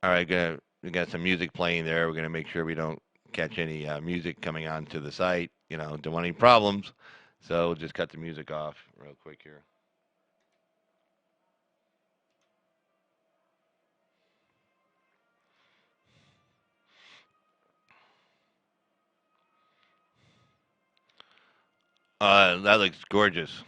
All right, we got some music playing there. We're gonna make sure we don't catch any music coming onto the site. Don't want any problems. So we'll just cut the music off real quick here. That looks gorgeous.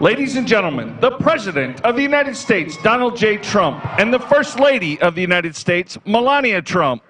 Ladies and gentlemen, the President of the United States, Donald J. Trump, and the First Lady of the United States, Melania Trump.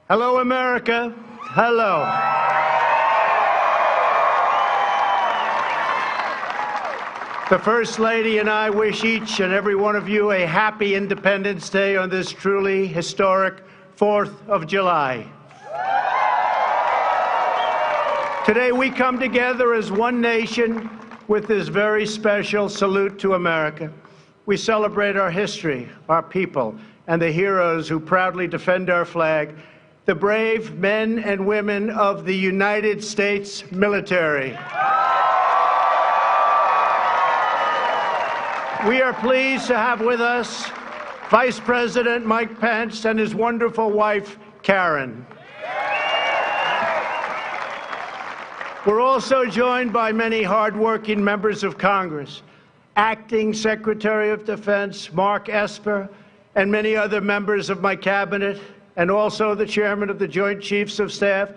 Hello, America. Hello. The First Lady and I wish each and every one of you a happy Independence Day on this truly historic 4th of July. Today we come together as one nation with this very special salute to America. We celebrate our history, our people, and the heroes who proudly defend our flag, the brave men and women of the United States military. We are pleased to have with us Vice President Mike Pence and his wonderful wife, Karen. We're also joined by many hardworking members of Congress, Acting Secretary of Defense Mark Esper, and many other members of my cabinet, and also the Chairman of the Joint Chiefs of Staff,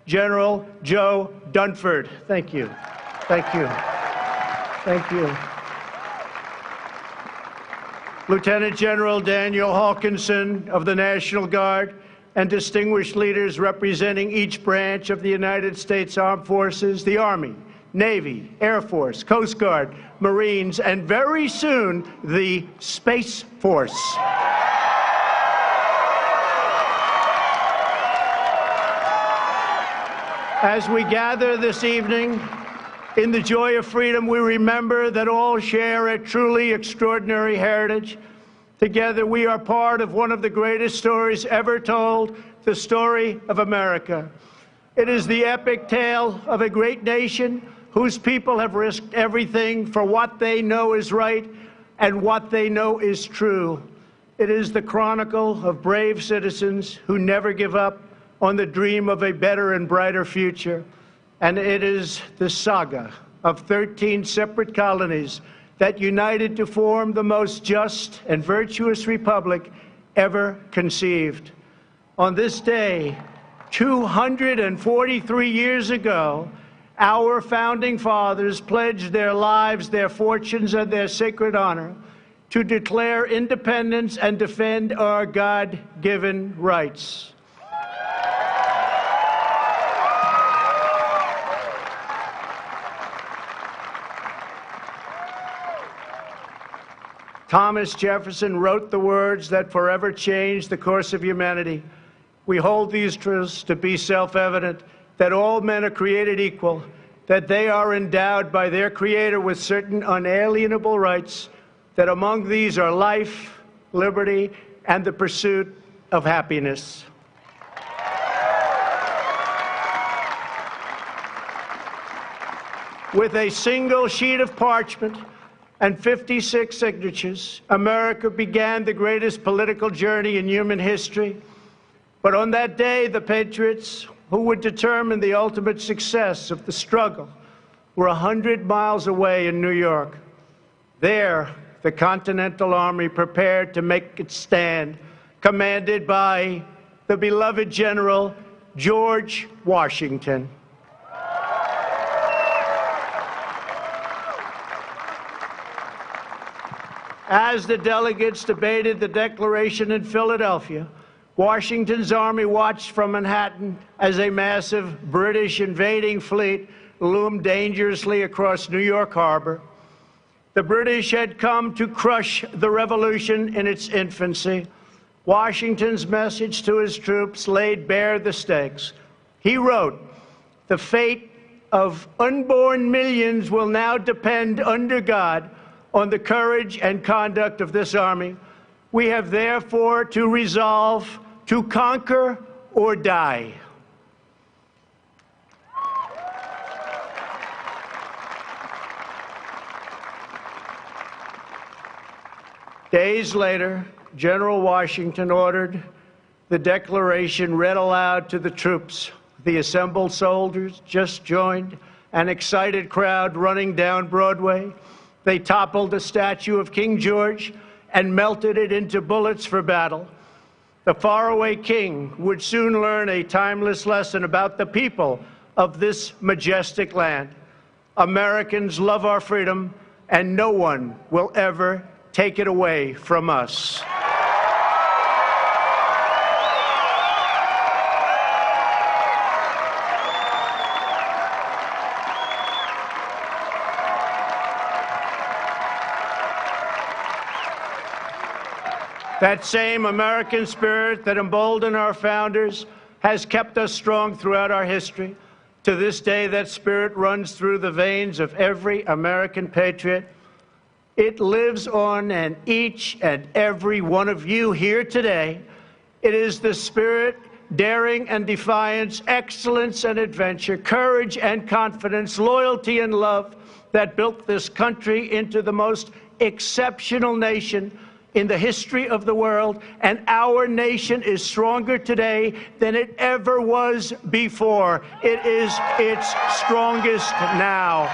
General Joe Dunford. Thank you. Thank you. Thank you. Lieutenant General Daniel Hawkinson of the National Guard, and distinguished leaders representing each branch of the United States Armed Forces, the Army, Navy, Air Force, Coast Guard, Marines, and very soon, the Space Force. As we gather this evening, in the joy of freedom, we remember that all share a truly extraordinary heritage. Together, we are part of one of the greatest stories ever told, the story of America. It is the epic tale of a great nation whose people have risked everything for what they know is right and what they know is true. It is the chronicle of brave citizens who never give up on the dream of a better and brighter future. And it is the saga of 13 separate colonies that united to form the most just and virtuous republic ever conceived. On this day, 243 years ago, our founding fathers pledged their lives, their fortunes, and their sacred honor to declare independence and defend our God-given rights. Thomas Jefferson wrote the words that forever changed the course of humanity. We hold these truths to be self-evident, that all men are created equal, that they are endowed by their Creator with certain unalienable rights, that among these are life, liberty, and the pursuit of happiness. With a single sheet of parchment and 56 signatures, America began the greatest political journey in human history. But on that day, the Patriots who would determine the ultimate success of the struggle were 100 miles away in New York. There, the Continental Army prepared to make its stand, commanded by the beloved General George Washington. As the delegates debated the Declaration in Philadelphia, Washington's army watched from Manhattan as a massive British invading fleet loomed dangerously across New York Harbor. The British had come to crush the revolution in its infancy. Washington's message to his troops laid bare the stakes. He wrote, "The fate of unborn millions will now depend under God on the courage and conduct of this army. We have therefore to resolve to conquer or die." Days later, General Washington ordered the Declaration read aloud to the troops. The assembled soldiers just joined an excited crowd running down Broadway. They toppled a statue of King George and melted it into bullets for battle. The faraway king would soon learn a timeless lesson about the people of this majestic land. Americans love our freedom, and no one will ever take it away from us. That same American spirit that emboldened our founders has kept us strong throughout our history. To this day, that spirit runs through the veins of every American patriot. It lives on in each and every one of you here today. It is the spirit, daring and defiance, excellence and adventure, courage and confidence, loyalty and love that built this country into the most exceptional nation in the history of the world, and our nation is stronger today than it ever was before. It is its strongest now.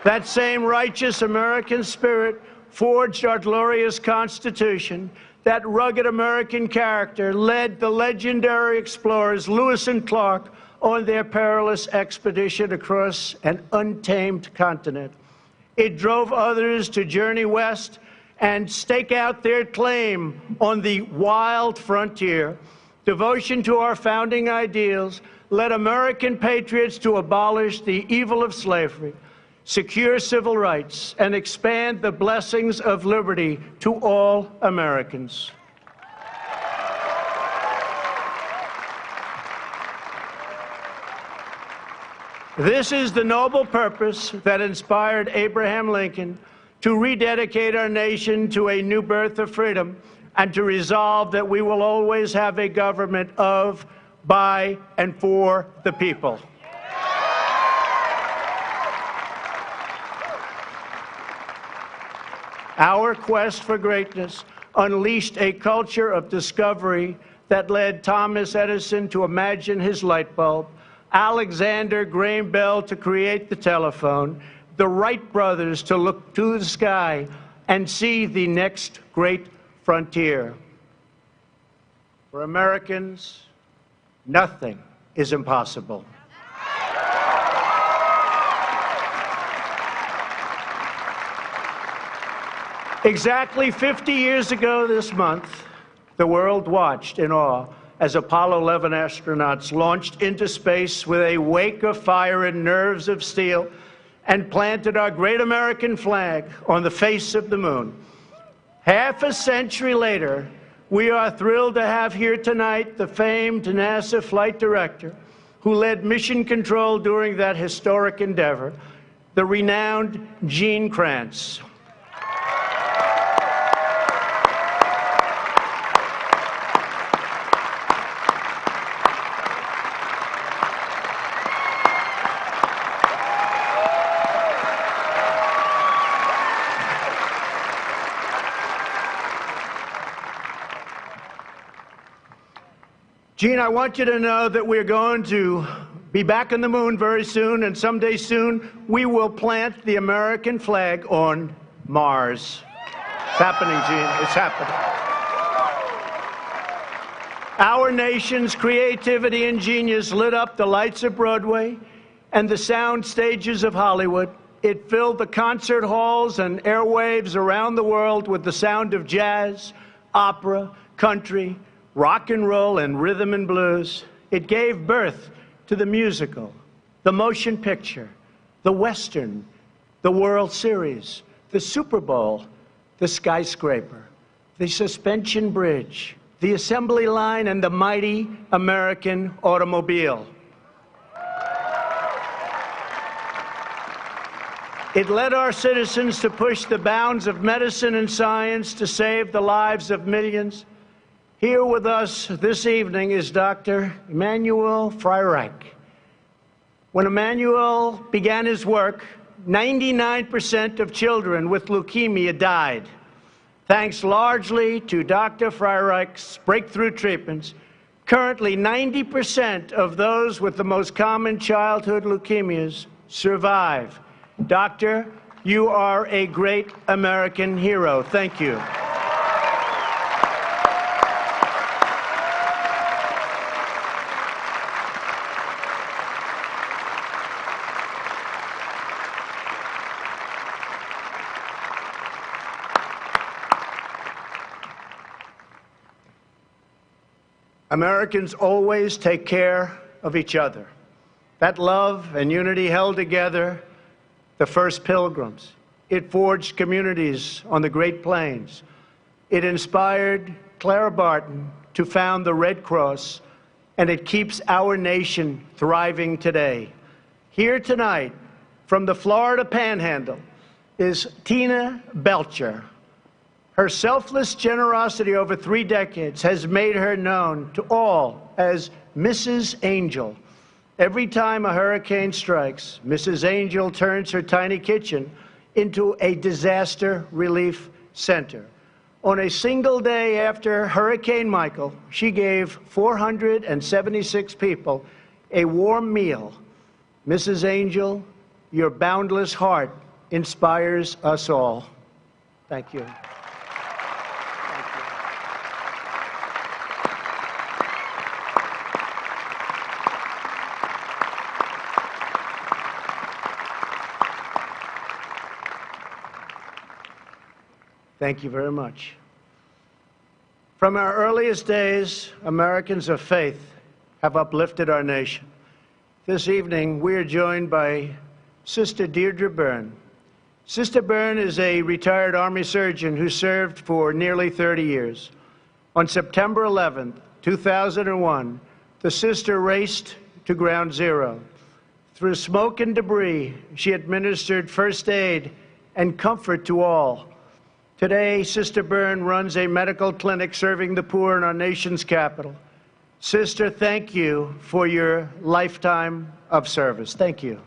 That same righteous American spirit forged our glorious Constitution. That rugged American character led the legendary explorers Lewis and Clark on their perilous expedition across an untamed continent. It drove others to journey west and stake out their claim on the wild frontier. Devotion to our founding ideals led American patriots to abolish the evil of slavery, secure civil rights, and expand the blessings of liberty to all Americans. This is the noble purpose that inspired Abraham Lincoln to rededicate our nation to a new birth of freedom and to resolve that we will always have a government of, by, and for the people. Our quest for greatness unleashed a culture of discovery that led Thomas Edison to imagine his light bulb, Alexander Graham Bell to create the telephone, the Wright brothers to look to the sky and see the next great frontier. For Americans, nothing is impossible. Exactly 50 years ago this month, the world watched in awe as Apollo 11 astronauts launched into space with a wake of fire and nerves of steel and planted our great American flag on the face of the moon. Half a century later, we are thrilled to have here tonight the famed NASA flight director who led mission control during that historic endeavor, the renowned Gene Kranz. Gene, I want you to know that we're going to be back on the moon very soon, and someday soon we will plant the American flag on Mars. It's happening, Gene. It's happening. Our nation's creativity and genius lit up the lights of Broadway and the sound stages of Hollywood. It filled the concert halls and airwaves around the world with the sound of jazz, opera, country, rock and roll, and rhythm and blues. It gave birth to the musical, the motion picture, the Western, the World Series, the Super Bowl, the skyscraper, the suspension bridge, the assembly line, and the mighty American automobile. It led our citizens to push the bounds of medicine and science to save the lives of millions. Here with us this evening is Dr. Emanuel Freireich. When Emanuel began his work, 99% of children with leukemia died. Thanks largely to Dr. Freireich's breakthrough treatments, currently 90% of those with the most common childhood leukemias survive. Doctor, you are a great American hero. Thank you. Americans always take care of each other. That love and unity held together the first pilgrims. It forged communities on the Great Plains. It inspired Clara Barton to found the Red Cross, and it keeps our nation thriving today. Here tonight, from the Florida Panhandle, is Tina Belcher. Her selfless generosity over 3 decades has made her known to all as Mrs. Angel. Every time a hurricane strikes, Mrs. Angel turns her tiny kitchen into a disaster relief center. On a single day after Hurricane Michael, she gave 476 people a warm meal. Mrs. Angel, your boundless heart inspires us all. Thank you. Thank you very much. From our earliest days, Americans of faith have uplifted our nation. This evening, we are joined by Sister Deirdre Byrne. Sister Byrne is a retired Army surgeon who served for nearly 30 years. On September 11, 2001, the sister raced to ground zero. Through smoke and debris, she administered first aid and comfort to all. Today, Sister Byrne runs a medical clinic serving the poor in our nation's capital. Sister, thank you for your lifetime of service. Thank you.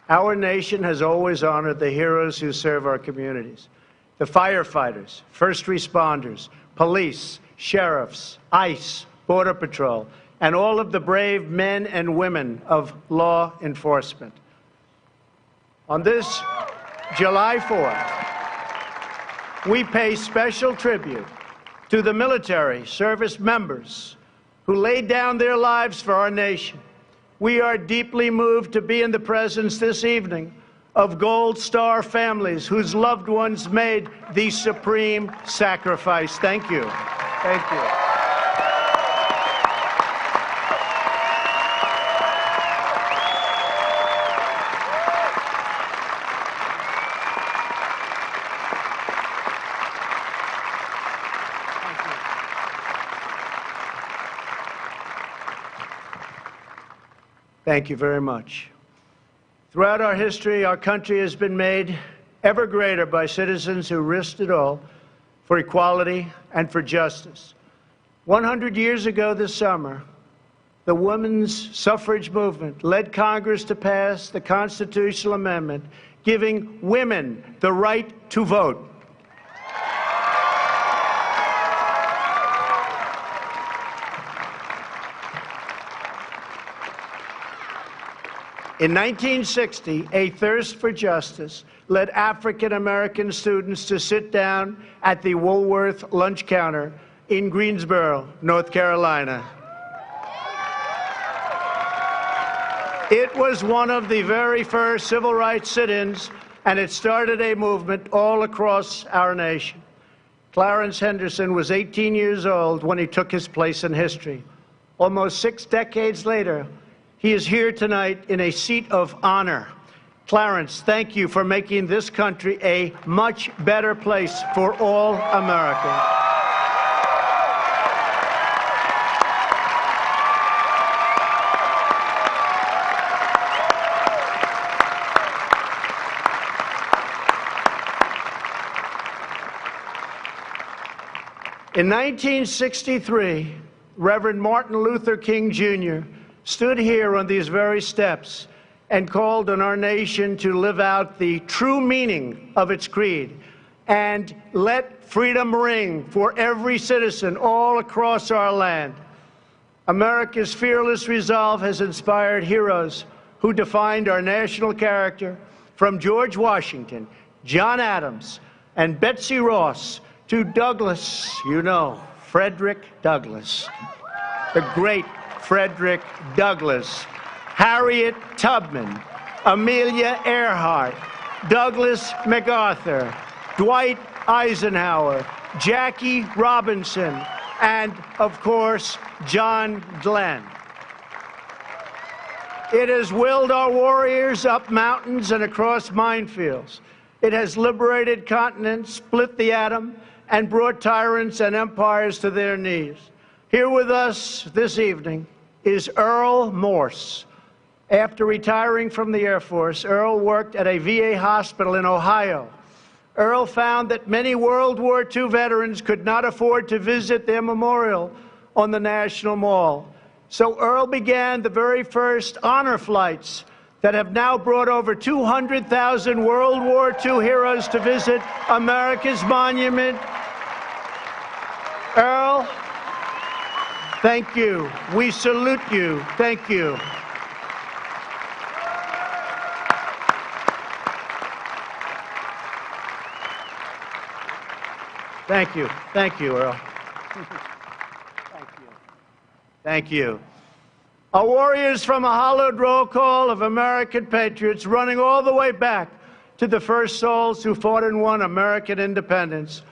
Our nation has always honored the heroes who serve our communities. The firefighters, first responders, police, sheriffs, ICE, Border Patrol, and all of the brave men and women of law enforcement. On this July 4th, we pay special tribute to the military service members who laid down their lives for our nation. We are deeply moved to be in the presence this evening of Gold Star families whose loved ones made the supreme sacrifice. Thank you. Thank you. Thank you very much. Throughout our history, our country has been made ever greater by citizens who risked it all for equality and for justice. 100 years ago this summer, the women's suffrage movement led Congress to pass the constitutional amendment giving women the right to vote. In 1960, a thirst for justice led African-American students to sit down at the Woolworth lunch counter in Greensboro, North Carolina. It was one of the very first civil rights sit-ins, and it started a movement all across our nation. Clarence Henderson was 18 years old when he took his place in history. Almost 6 decades later, he is here tonight in a seat of honor. Clarence, thank you for making this country a much better place for all Americans. In 1963, Reverend Martin Luther King Jr. stood here on these very steps and called on our nation to live out the true meaning of its creed and let freedom ring for every citizen all across our land. America's fearless resolve has inspired heroes who defined our national character, from George Washington, John Adams, and Betsy Ross to Douglas, Frederick Douglass, the great Frederick Douglass, Harriet Tubman, Amelia Earhart, Douglas MacArthur, Dwight Eisenhower, Jackie Robinson, and, of course, John Glenn. It has willed our warriors up mountains and across minefields. It has liberated continents, split the atom, and brought tyrants and empires to their knees. Here with us this evening is Earl Morse. After retiring from the Air Force, Earl worked at a VA hospital in Ohio. Earl found that many World War II veterans could not afford to visit their memorial on the National Mall. So Earl began the very first honor flights that have now brought over 200,000 World War II heroes to visit America's monument. Earl, thank you. We salute you. Thank you. Thank you. Thank you, Earl. Thank you. Thank you. Our warriors from a hallowed roll call of American patriots running all the way back to the first souls who fought and won American independence.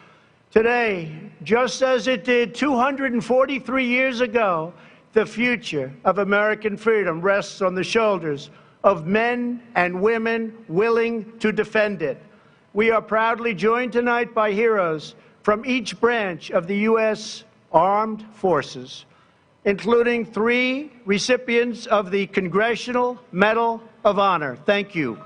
Today, just as it did 243 years ago, the future of American freedom rests on the shoulders of men and women willing to defend it. We are proudly joined tonight by heroes from each branch of the U.S. Armed Forces, including 3 recipients of the Congressional Medal of Honor. Thank you.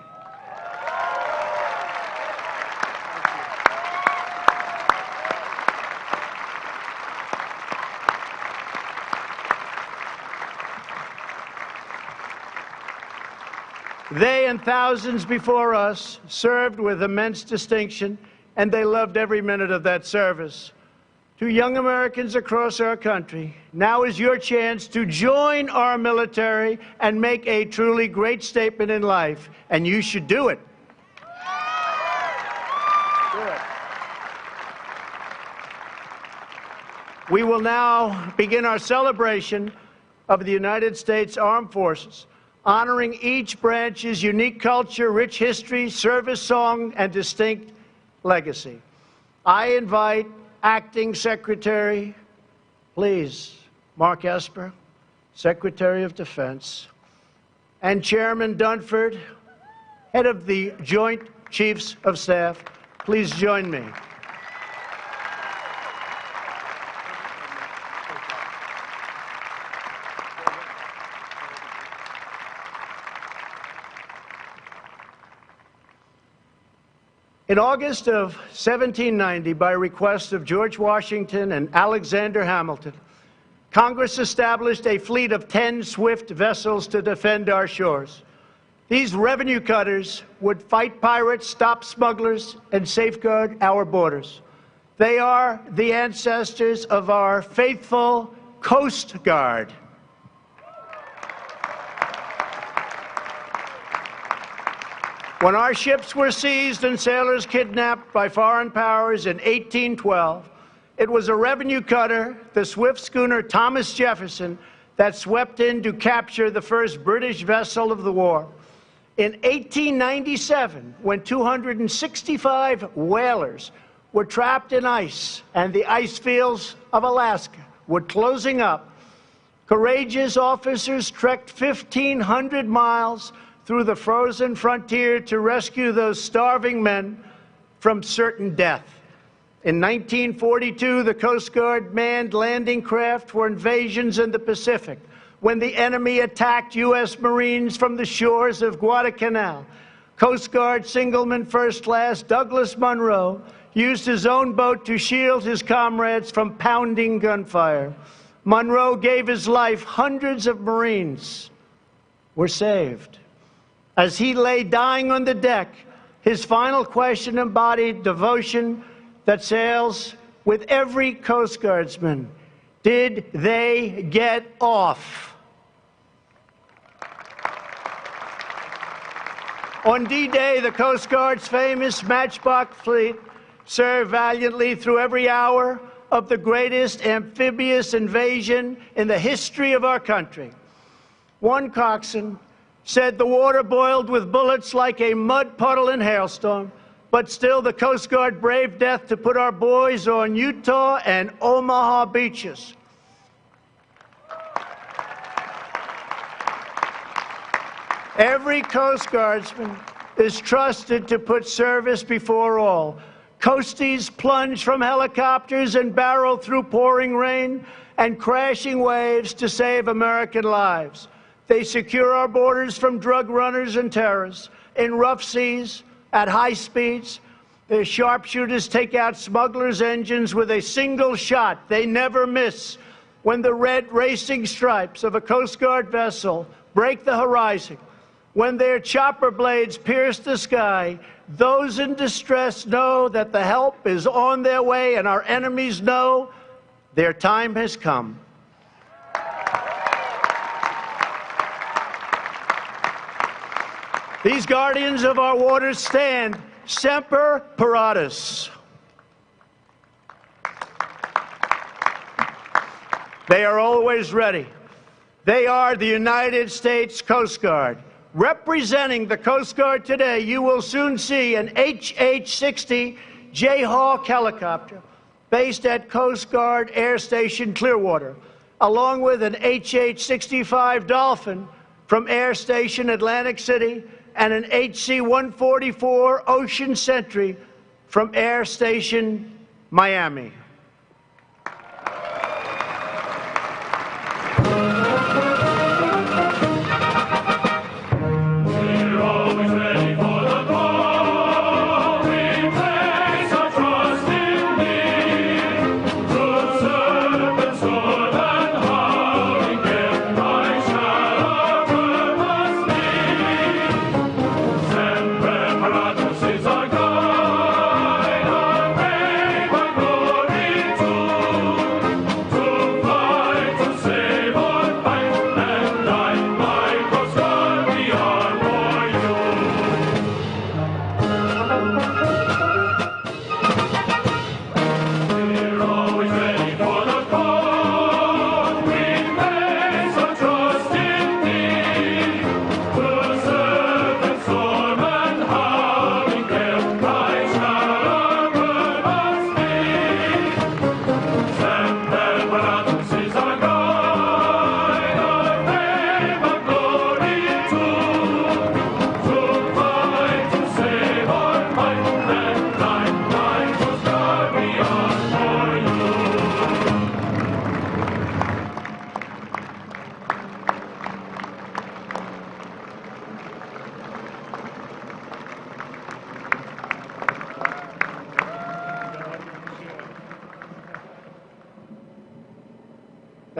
They and thousands before us served with immense distinction, and they loved every minute of that service. To young Americans across our country, now is your chance to join our military and make a truly great statement in life, and you should do it. We will now begin our celebration of the United States Armed Forces, honoring each branch's unique culture, rich history, service song, and distinct legacy. I invite Acting Secretary, please, Mark Esper, Secretary of Defense, and Chairman Dunford, head of the Joint Chiefs of Staff, please join me. In August of 1790, by request of George Washington and Alexander Hamilton, Congress established a fleet of 10 swift vessels to defend our shores. These revenue cutters would fight pirates, stop smugglers, and safeguard our borders. They are the ancestors of our faithful Coast Guard. When our ships were seized and sailors kidnapped by foreign powers in 1812, it was a revenue cutter, the swift schooner Thomas Jefferson, that swept in to capture the first British vessel of the war. In 1897, when 265 whalers were trapped in ice and the ice fields of Alaska were closing up, courageous officers trekked 1,500 miles through the frozen frontier to rescue those starving men from certain death. In 1942, the Coast Guard manned landing craft for invasions in the Pacific when the enemy attacked U.S. Marines from the shores of Guadalcanal. Coast Guard Signalman First Class Douglas Munro used his own boat to shield his comrades from pounding gunfire. Munro gave his life. Hundreds of Marines were saved. As he lay dying on the deck, his final question embodied devotion that sails with every Coast Guardsman. Did they get off? On D-Day, the Coast Guard's famous Matchbox fleet served valiantly through every hour of the greatest amphibious invasion in the history of our country. One coxswain said the water boiled with bullets like a mud puddle in hailstorm, but still the Coast Guard braved death to put our boys on Utah and Omaha beaches. Every Coast Guardsman is trusted to put service before all. Coasties plunge from helicopters and barrel through pouring rain and crashing waves to save American lives. They secure our borders from drug runners and terrorists. In rough seas, at high speeds, their sharpshooters take out smugglers' engines with a single shot. They never miss. When the red racing stripes of a Coast Guard vessel break the horizon, when their chopper blades pierce the sky, those in distress know that the help is on their way, and our enemies know their time has come. These guardians of our waters stand semper paratus. They are always ready. They are the United States Coast Guard. Representing the Coast Guard today, you will soon see an HH-60 Jayhawk helicopter based at Coast Guard Air Station Clearwater, along with an HH-65 Dolphin from Air Station Atlantic City and an HC-144 Ocean Sentry from Air Station Miami.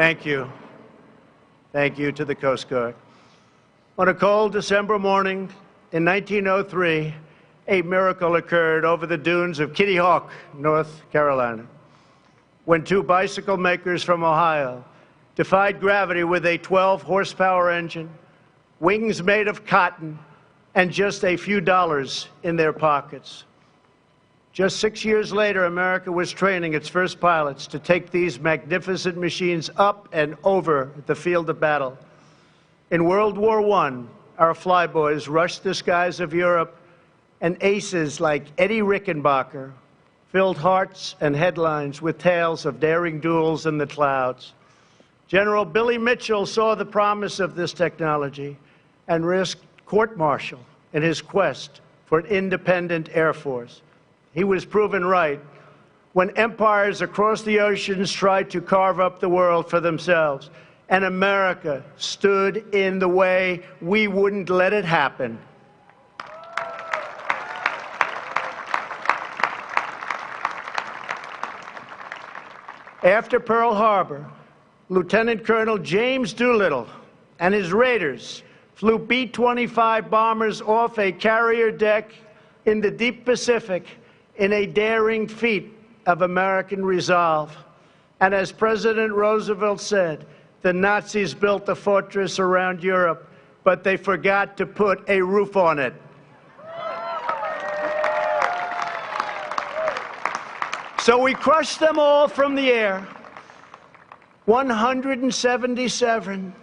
Thank you. Thank you to the Coast Guard. On a cold December morning in 1903, a miracle occurred over the dunes of Kitty Hawk, North Carolina, when two bicycle makers from Ohio defied gravity with a 12-horsepower engine, wings made of cotton, and just a few dollars in their pockets. Just 6 years later, America was training its first pilots to take these magnificent machines up and over the field of battle. In World War I, our flyboys rushed the skies of Europe, and aces like Eddie Rickenbacker filled hearts and headlines with tales of daring duels in the clouds. General Billy Mitchell saw the promise of this technology and risked court-martial in his quest for an independent Air Force. He was proven right. When empires across the oceans tried to carve up the world for themselves, and America stood in the way, we wouldn't let it happen. After Pearl Harbor, Lieutenant Colonel James Doolittle and his raiders flew B-25 bombers off a carrier deck in the deep Pacific in a daring feat of American resolve. And as President Roosevelt said, the Nazis built a fortress around Europe, but they forgot to put a roof on it. So we crushed them all from the air. 177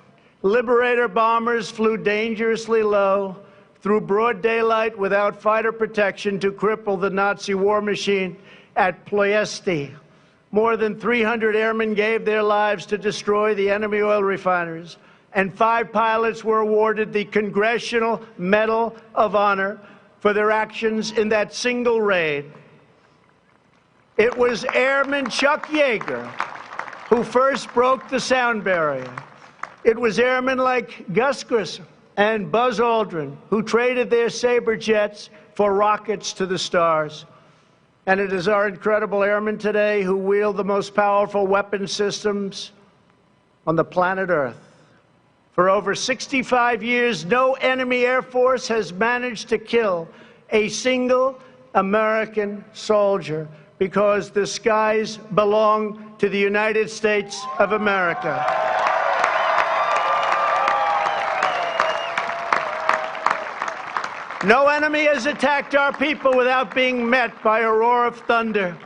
Liberator bombers flew dangerously low through broad daylight without fighter protection to cripple the Nazi war machine at Ploesti. More than 300 airmen gave their lives to destroy the enemy oil refineries, and 5 pilots were awarded the Congressional Medal of Honor for their actions in that single raid. It was Airman Chuck Yeager who first broke the sound barrier. It was airmen like Gus Grissom and Buzz Aldrin who traded their Sabre jets for rockets to the stars. And it is our incredible airmen today who wield the most powerful weapon systems on the planet Earth. For over 65 years, no enemy air force has managed to kill a single American soldier, because the skies belong to the United States of America. No enemy has attacked our people without being met by a roar of thunder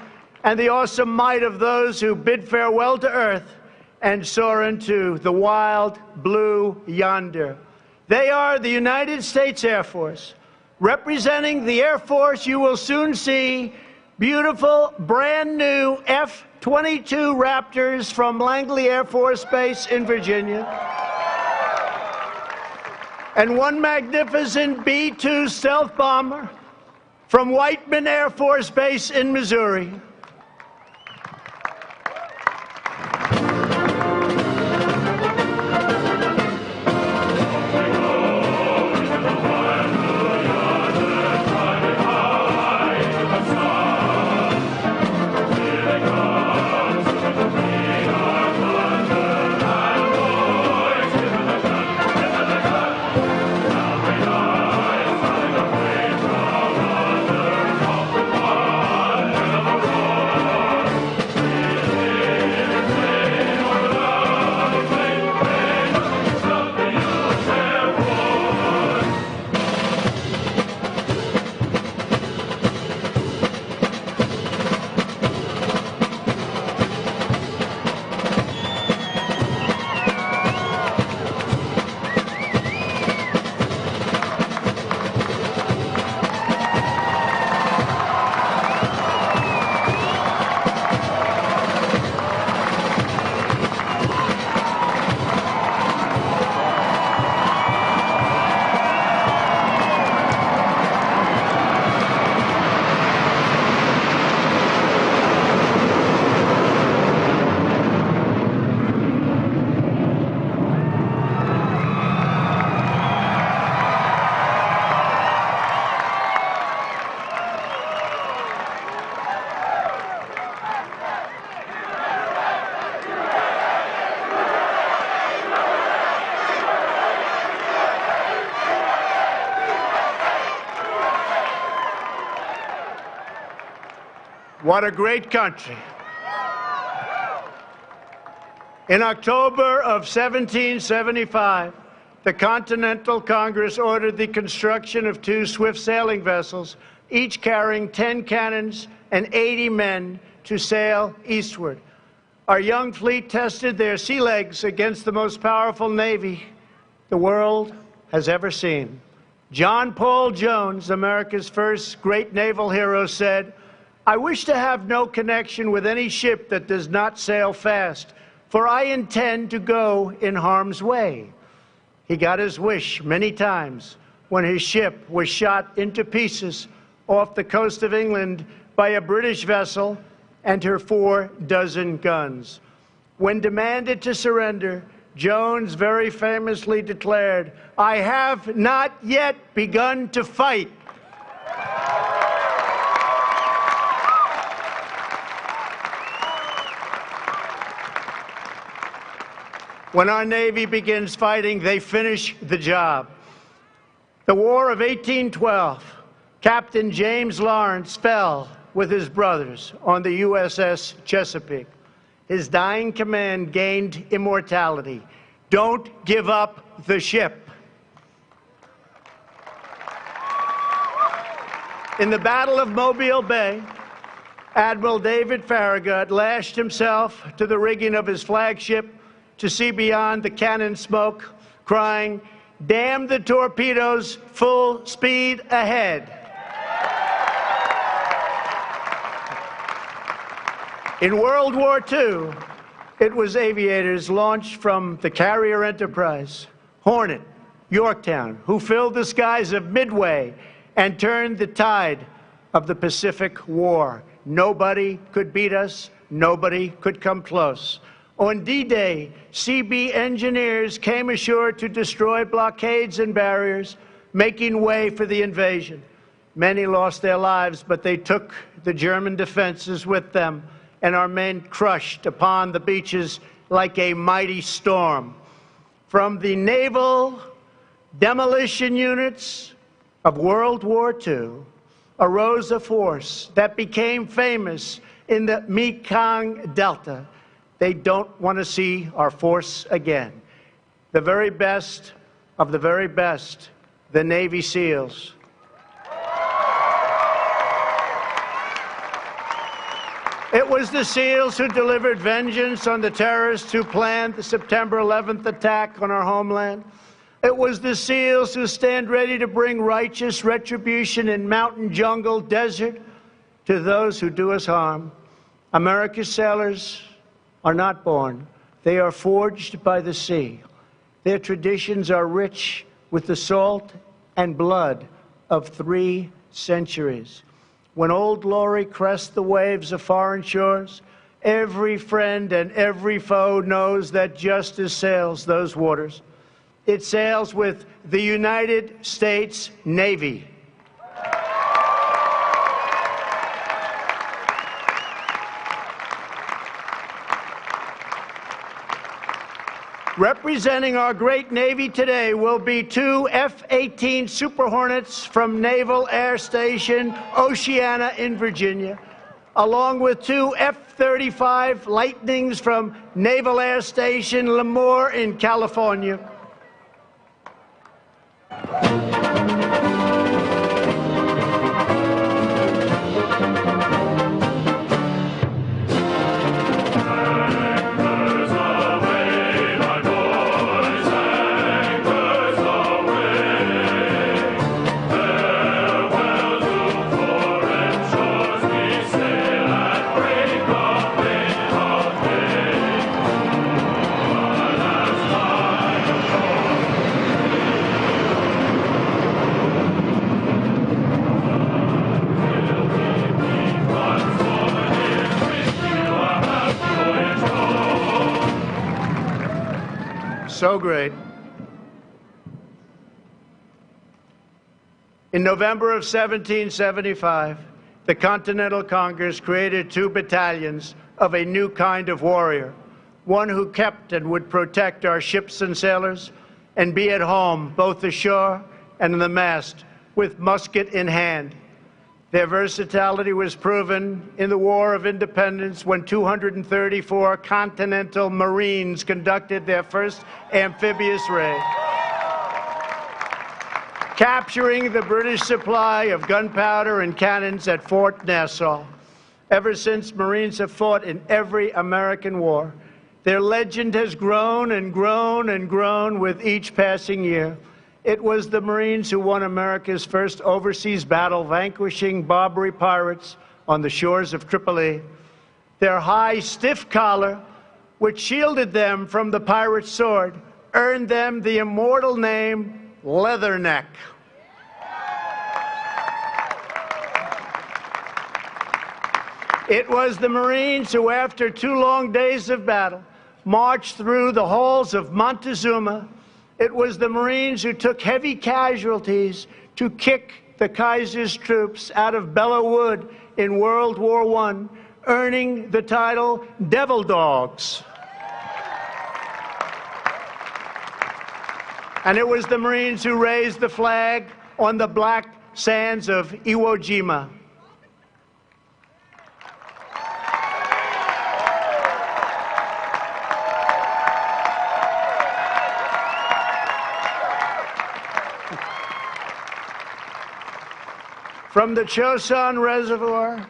and the awesome might of those who bid farewell to earth and soar into the wild blue yonder. They are the United States Air Force. Representing the Air Force, you will soon see beautiful, brand new F-22 Raptors from Langley Air Force Base in Virginia, and one magnificent B-2 stealth bomber from Whiteman Air Force Base in Missouri. What a great country. In October of 1775, the Continental Congress ordered the construction of 2 swift sailing vessels, each carrying 10 cannons and 80 men to sail eastward. Our young fleet tested their sea legs against the most powerful navy the world has ever seen. John Paul Jones, America's first great naval hero, said, "I wish to have no connection with any ship that does not sail fast, for I intend to go in harm's way." He got his wish many times when his ship was shot into pieces off the coast of England by a British vessel and her 4 dozen guns. When demanded to surrender, Jones very famously declared, "I have not yet begun to fight." When our Navy begins fighting, they finish the job. The War of 1812, Captain James Lawrence fell with his brothers on the USS Chesapeake. His dying command gained immortality. Don't give up the ship. In the Battle of Mobile Bay, Admiral David Farragut lashed himself to the rigging of his flagship to see beyond the cannon smoke, crying, "Damn the torpedoes, full speed ahead." In World War II, it was aviators launched from the carrier Enterprise, Hornet, Yorktown, who filled the skies of Midway and turned the tide of the Pacific War. Nobody could beat us. Nobody could come close. On D-Day, CB engineers came ashore to destroy blockades and barriers, making way for the invasion. Many lost their lives, but they took the German defenses with them, and our men crushed upon the beaches like a mighty storm. From the naval demolition units of World War II arose a force that became famous in the Mekong Delta. They don't want to see our force again. The very best of the very best, the Navy SEALs. It was the SEALs who delivered vengeance on the terrorists who planned the September 11th attack on our homeland. It was the SEALs who stand ready to bring righteous retribution in mountain, jungle, desert to those who do us harm. America's sailors are not born. They are forged by the sea. Their traditions are rich with the salt and blood of 3 centuries. When Old Glory crests the waves of foreign shores, every friend and every foe knows that justice sails those waters. It sails with the United States Navy. Representing our great Navy today will be 2 F-18 Super Hornets from Naval Air Station Oceana in Virginia, along with 2 F-35 Lightnings from Naval Air Station Lemoore in California. So great. In November of 1775, the Continental Congress created 2 battalions of a new kind of warrior, one who kept and would protect our ships and sailors and be at home both ashore and in the mast with musket in hand. Their versatility was proven in the War of Independence when 234 Continental Marines conducted their first amphibious raid, capturing the British supply of gunpowder and cannons at Fort Nassau. Ever since, Marines have fought in every American war. Their legend has grown and grown and grown with each passing year. It was the Marines who won America's first overseas battle, vanquishing Barbary pirates on the shores of Tripoli. Their high, stiff collar, which shielded them from the pirate's sword, earned them the immortal name Leatherneck. It was the Marines who, after 2 long days of battle, marched through the halls of Montezuma. It was the Marines who took heavy casualties to kick the Kaiser's troops out of Belleau Wood in World War I, earning the title Devil Dogs. And it was the Marines who raised the flag on the black sands of Iwo Jima. From the Chosin Reservoir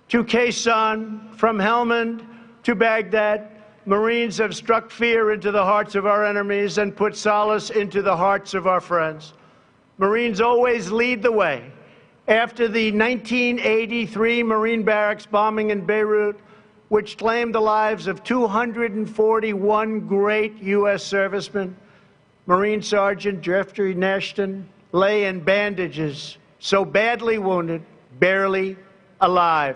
to Khe Sanh, from Helmand to Baghdad, Marines have struck fear into the hearts of our enemies and put solace into the hearts of our friends. Marines always lead the way. After the 1983 Marine barracks bombing in Beirut, which claimed the lives of 241 great U.S. servicemen, Marine Sergeant Jeffrey Nashton lay in bandages, so badly wounded, barely alive.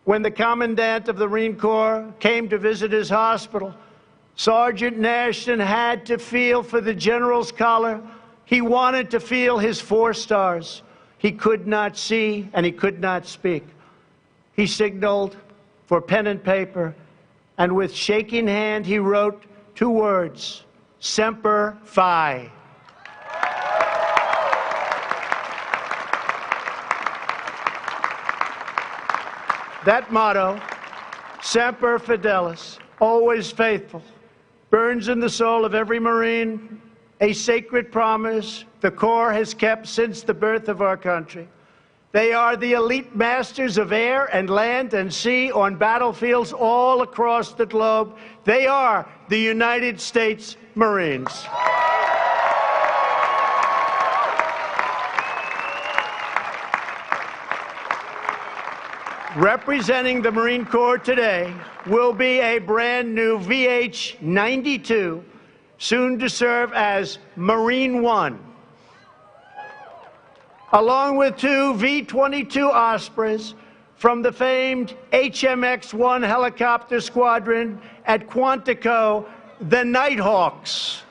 When the Commandant of the Marine Corps came to visit his hospital, Sergeant Nashton had to feel for the general's collar. He wanted to feel his 4 stars. He could not see and he could not speak. He signaled for pen and paper, and with shaking hand he wrote 2 words, Semper Fi. That motto, Semper Fidelis, always faithful, burns in the soul of every Marine, a sacred promise the Corps has kept since the birth of our country. They are the elite masters of air and land and sea on battlefields all across the globe. They are the United States Marines. Representing the Marine Corps today will be a brand new VH-92, soon to serve as Marine One, along with 2 V-22 Ospreys from the famed HMX-1 helicopter squadron at Quantico, the Nighthawks.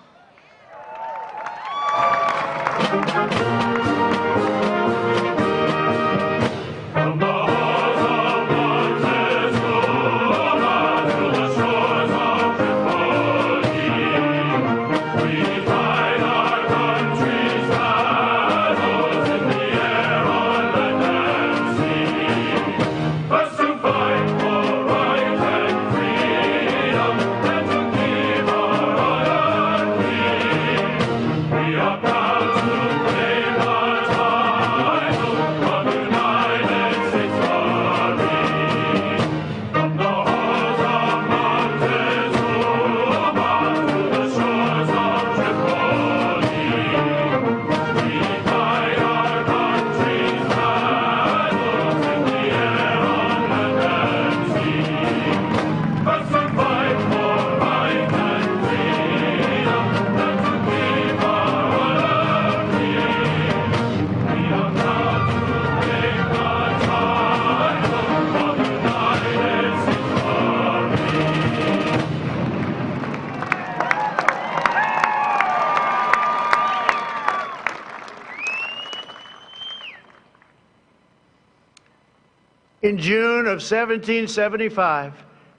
In June of 1775,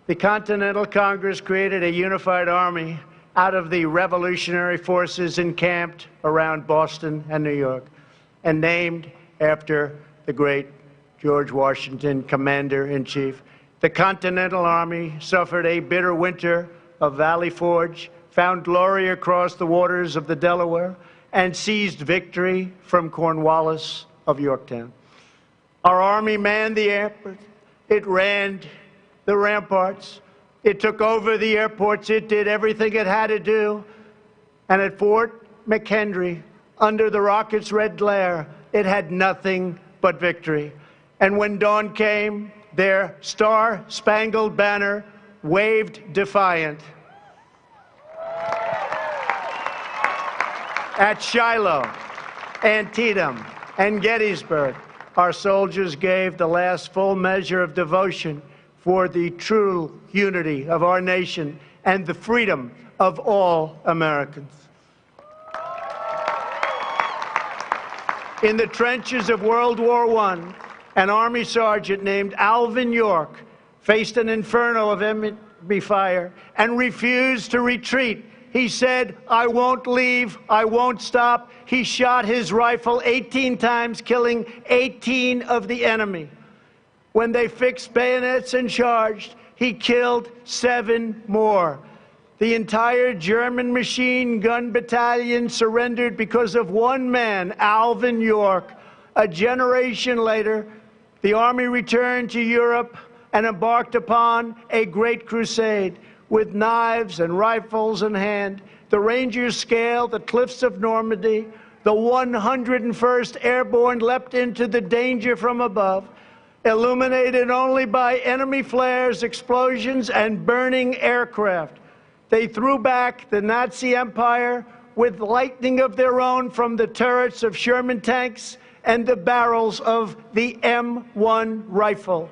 the Continental Congress created a unified army out of the revolutionary forces encamped around Boston and New York, and named after the great George Washington, Commander-in-Chief. The Continental Army suffered a bitter winter of Valley Forge, found glory across the waters of the Delaware, and seized victory from Cornwallis of Yorktown. Our Army manned the airport. It ran the ramparts. It took over the airports. It did everything it had to do. And at Fort McHenry, under the rocket's red glare, it had nothing but victory. And when dawn came, their star-spangled banner waved defiant. At Shiloh, Antietam, and Gettysburg, our soldiers gave the last full measure of devotion for the true unity of our nation and the freedom of all Americans. In the trenches of World War I, an Army sergeant named Alvin York faced an inferno of enemy fire and refused to retreat. He said, "I won't leave, I won't stop." He shot his rifle 18 times, killing 18 of the enemy. When they fixed bayonets and charged, he killed 7 more. The entire German machine gun battalion surrendered because of one man, Alvin York. A generation later, the Army returned to Europe and embarked upon a great crusade. With knives and rifles in hand, the Rangers scaled the cliffs of Normandy. The 101st Airborne leapt into the danger from above, illuminated only by enemy flares, explosions, and burning aircraft. They threw back the Nazi Empire with lightning of their own from the turrets of Sherman tanks and the barrels of the M1 rifle.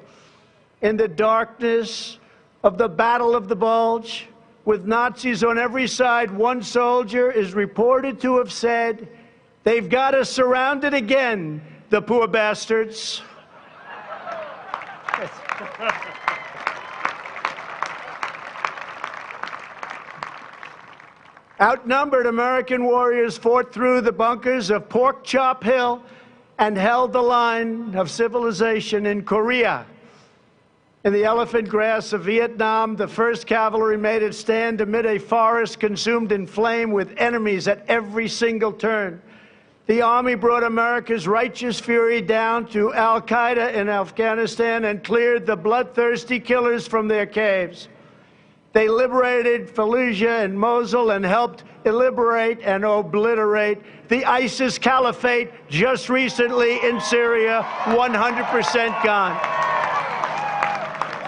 In the darkness of the Battle of the Bulge, with Nazis on every side, one soldier is reported to have said, "They've got us surrounded again, the poor bastards." Outnumbered American warriors fought through the bunkers of Pork Chop Hill and held the line of civilization in Korea. In the elephant grass of Vietnam, the 1st Cavalry made its stand amid a forest consumed in flame with enemies at every single turn. The Army brought America's righteous fury down to al-Qaeda in Afghanistan and cleared the bloodthirsty killers from their caves. They liberated Fallujah and Mosul and helped liberate and obliterate the ISIS caliphate just recently in Syria, 100% gone.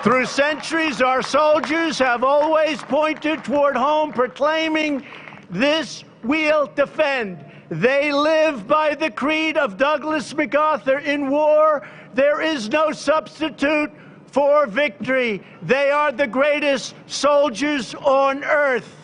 Through centuries, our soldiers have always pointed toward home, proclaiming, "This we'll defend." They live by the creed of Douglas MacArthur, "In war, there is no substitute for victory." They are the greatest soldiers on earth.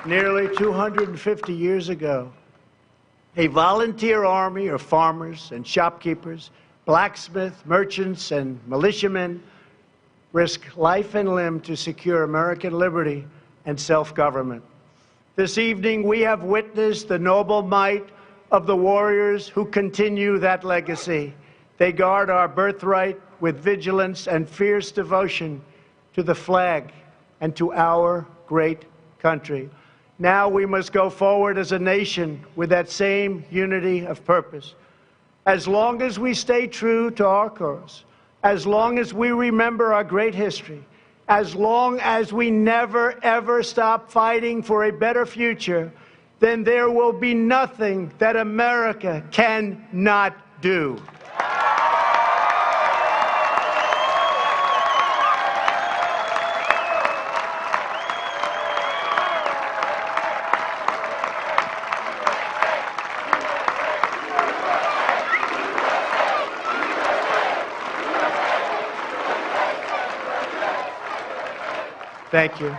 Nearly 250 years ago, a volunteer army of farmers and shopkeepers, blacksmiths, merchants, and militiamen risked life and limb to secure American liberty and self-government. This evening, we have witnessed the noble might of the warriors who continue that legacy. They guard our birthright with vigilance and fierce devotion to the flag and to our great country. Now we must go forward as a nation with that same unity of purpose. As long as we stay true to our cause, as long as we remember our great history, as long as we never, ever stop fighting for a better future, then there will be nothing that America cannot do. Thank you.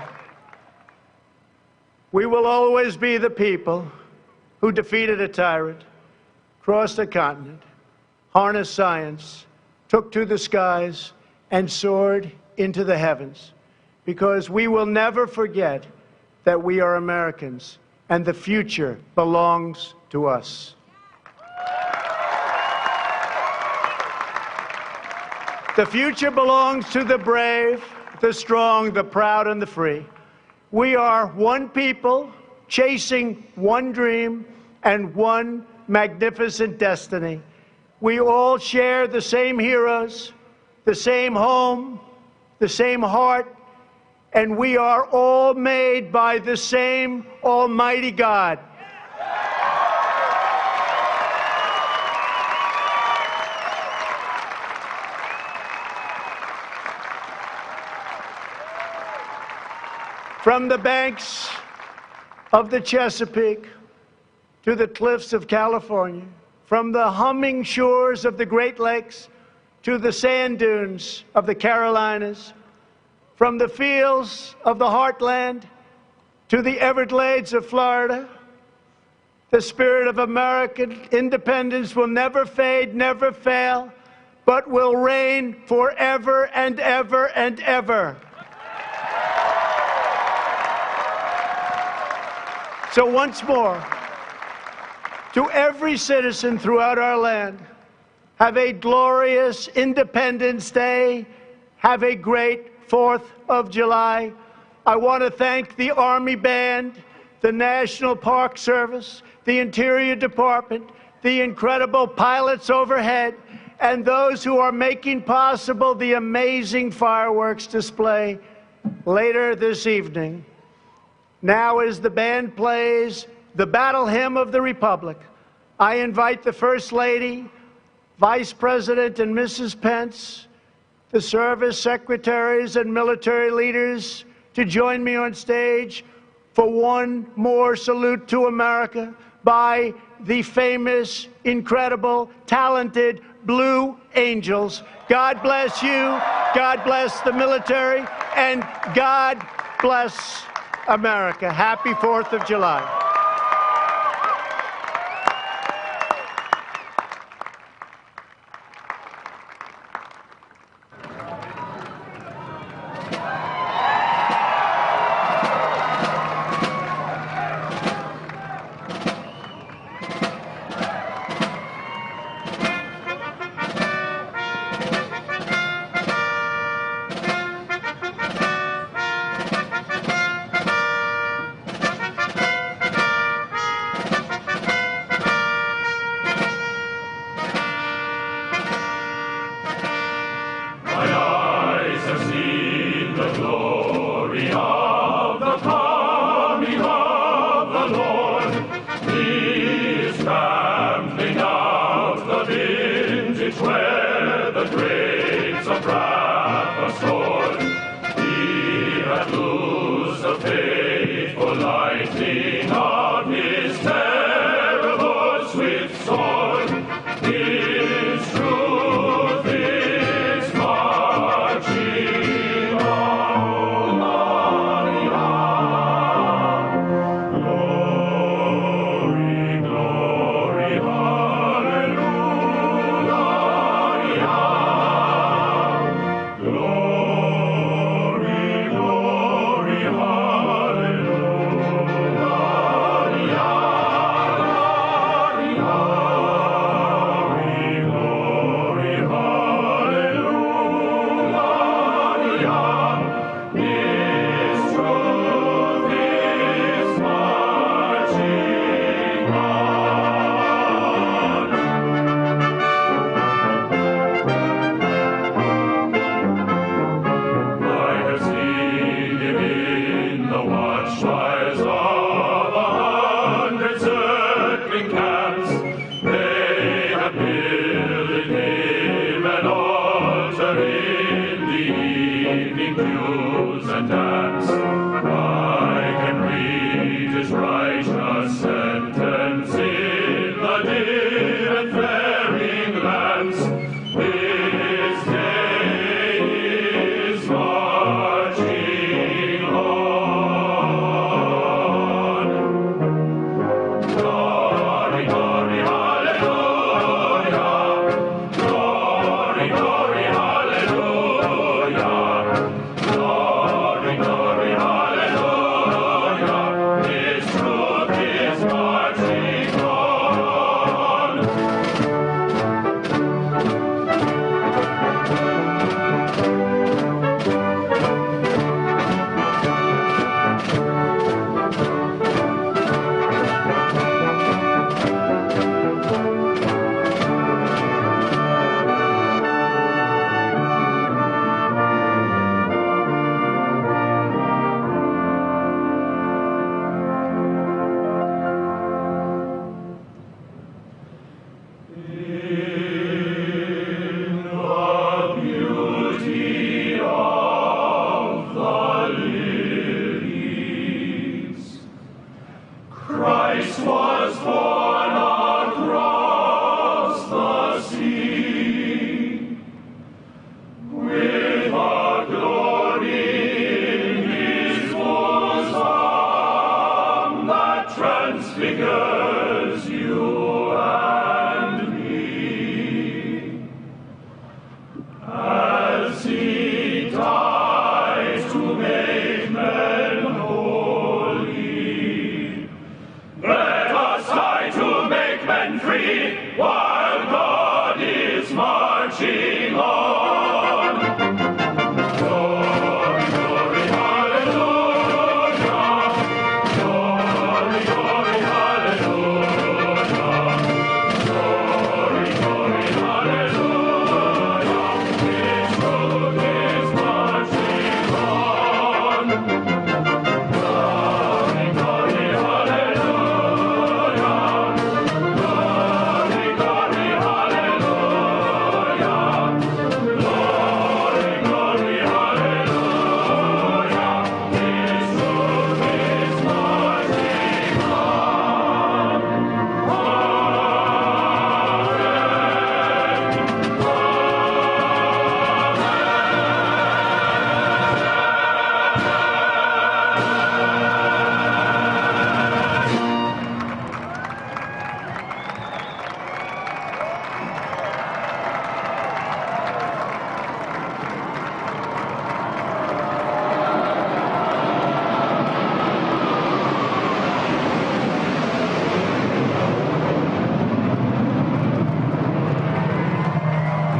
We will always be the people who defeated a tyrant, crossed a continent, harnessed science, took to the skies, and soared into the heavens. Because we will never forget that we are Americans, and the future belongs to us. The future belongs to the brave, the strong, the proud, and the free. We are one people chasing one dream and one magnificent destiny. We all share the same heroes, the same home, the same heart, and we are all made by the same Almighty God. From the banks of the Chesapeake to the cliffs of California, from the humming shores of the Great Lakes to the sand dunes of the Carolinas, from the fields of the heartland to the Everglades of Florida, the spirit of American independence will never fade, never fail, but will reign forever and ever and ever. So once more, to every citizen throughout our land, have a glorious Independence Day. Have a great 4th of July. I want to thank the Army Band, the National Park Service, the Interior Department, the incredible pilots overhead, and those who are making possible the amazing fireworks display later this evening. Now, as the band plays the Battle Hymn of the Republic, I invite the First Lady, Vice President and Mrs. Pence, the service secretaries and military leaders to join me on stage for one more salute to America by the famous, incredible, talented Blue Angels. God bless you, God bless the military, and God bless America. Happy 4th of July. in the evening dews and dance, I can read his righteous sentence in the dim and flaring lamps. His day is marching on. Glory, glory, hallelujah. Glory, glory, hallelujah. Glory, glory, hallelujah. His truth is marching on. Christ was born across the sea, with our glory in his bosom that transfigures you and me. As he dies to make men holy, let us die to make men free, while God is marching on. Glory, glory, hallelujah. Glory, glory, hallelujah. Glory, glory, hallelujah. His truth is marching on. Glory, glory, hallelujah. Glory, glory, hallelujah. Glory, glory, hallelujah. His truth is marching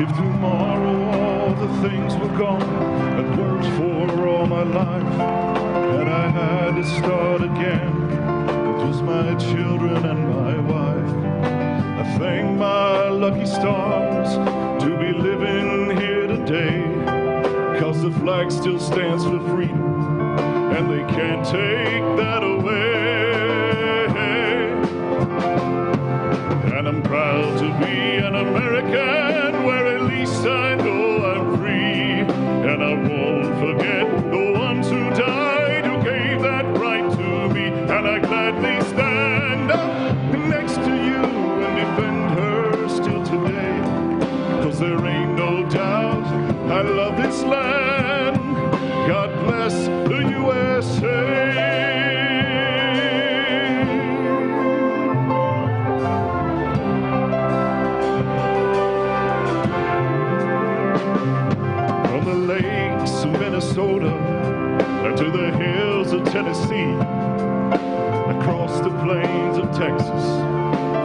If tomorrow all the things were gone I'd worked for all my life, and I had to start again, it was my children and my wife. I thank my lucky stars to be living here today, 'cause the flag still stands for freedom, and they can't take that away. And I'm proud to be an American, where at least I know I'm free. And I won't forget the ones who died, who gave that right to me. And I gladly stand up next to you and defend her still today. 'Cause there ain't no doubt I love this land. God bless the USA. From the lakes of Minnesota to the hills of Tennessee, across the plains of Texas,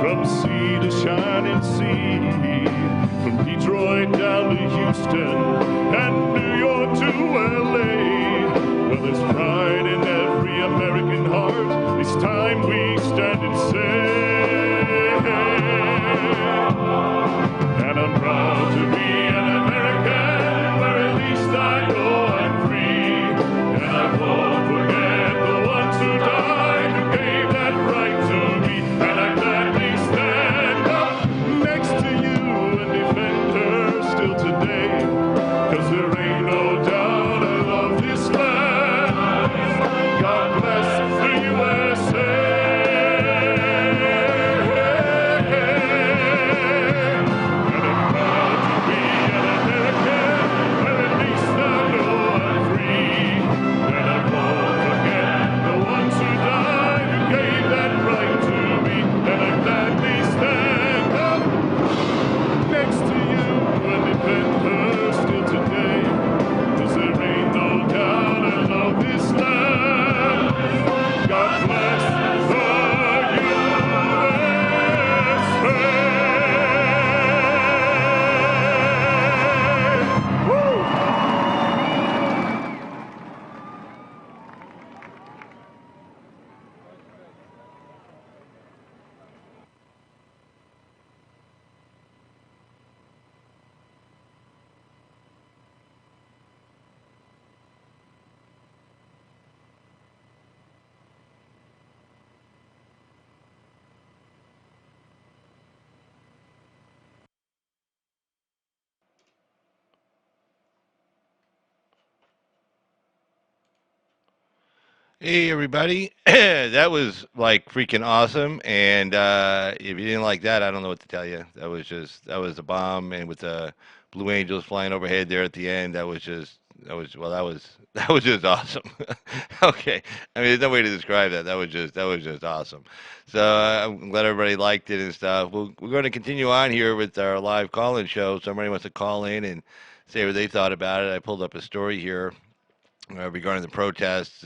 from sea to shining sea, from Detroit down to Houston and New York to LA. Well, there's pride in every American heart. It's time we stand and say, and I'm proud to be an American, where at least I know I'm free. And I won't forget the ones who died, who gave that right to me. And I gladly stand up next to you and defend her still today. Hey everybody, that was like freaking awesome. And if you didn't like that, I don't know what to tell you. That was the bomb. And with the Blue Angels flying overhead there at the end, that was just awesome. Okay, I mean there's no way to describe that. That was just awesome. So I'm glad everybody liked it and stuff. We're going to continue on here with our live call-in show. Somebody wants to call in and say what they thought about it. I pulled up a story here regarding the protests.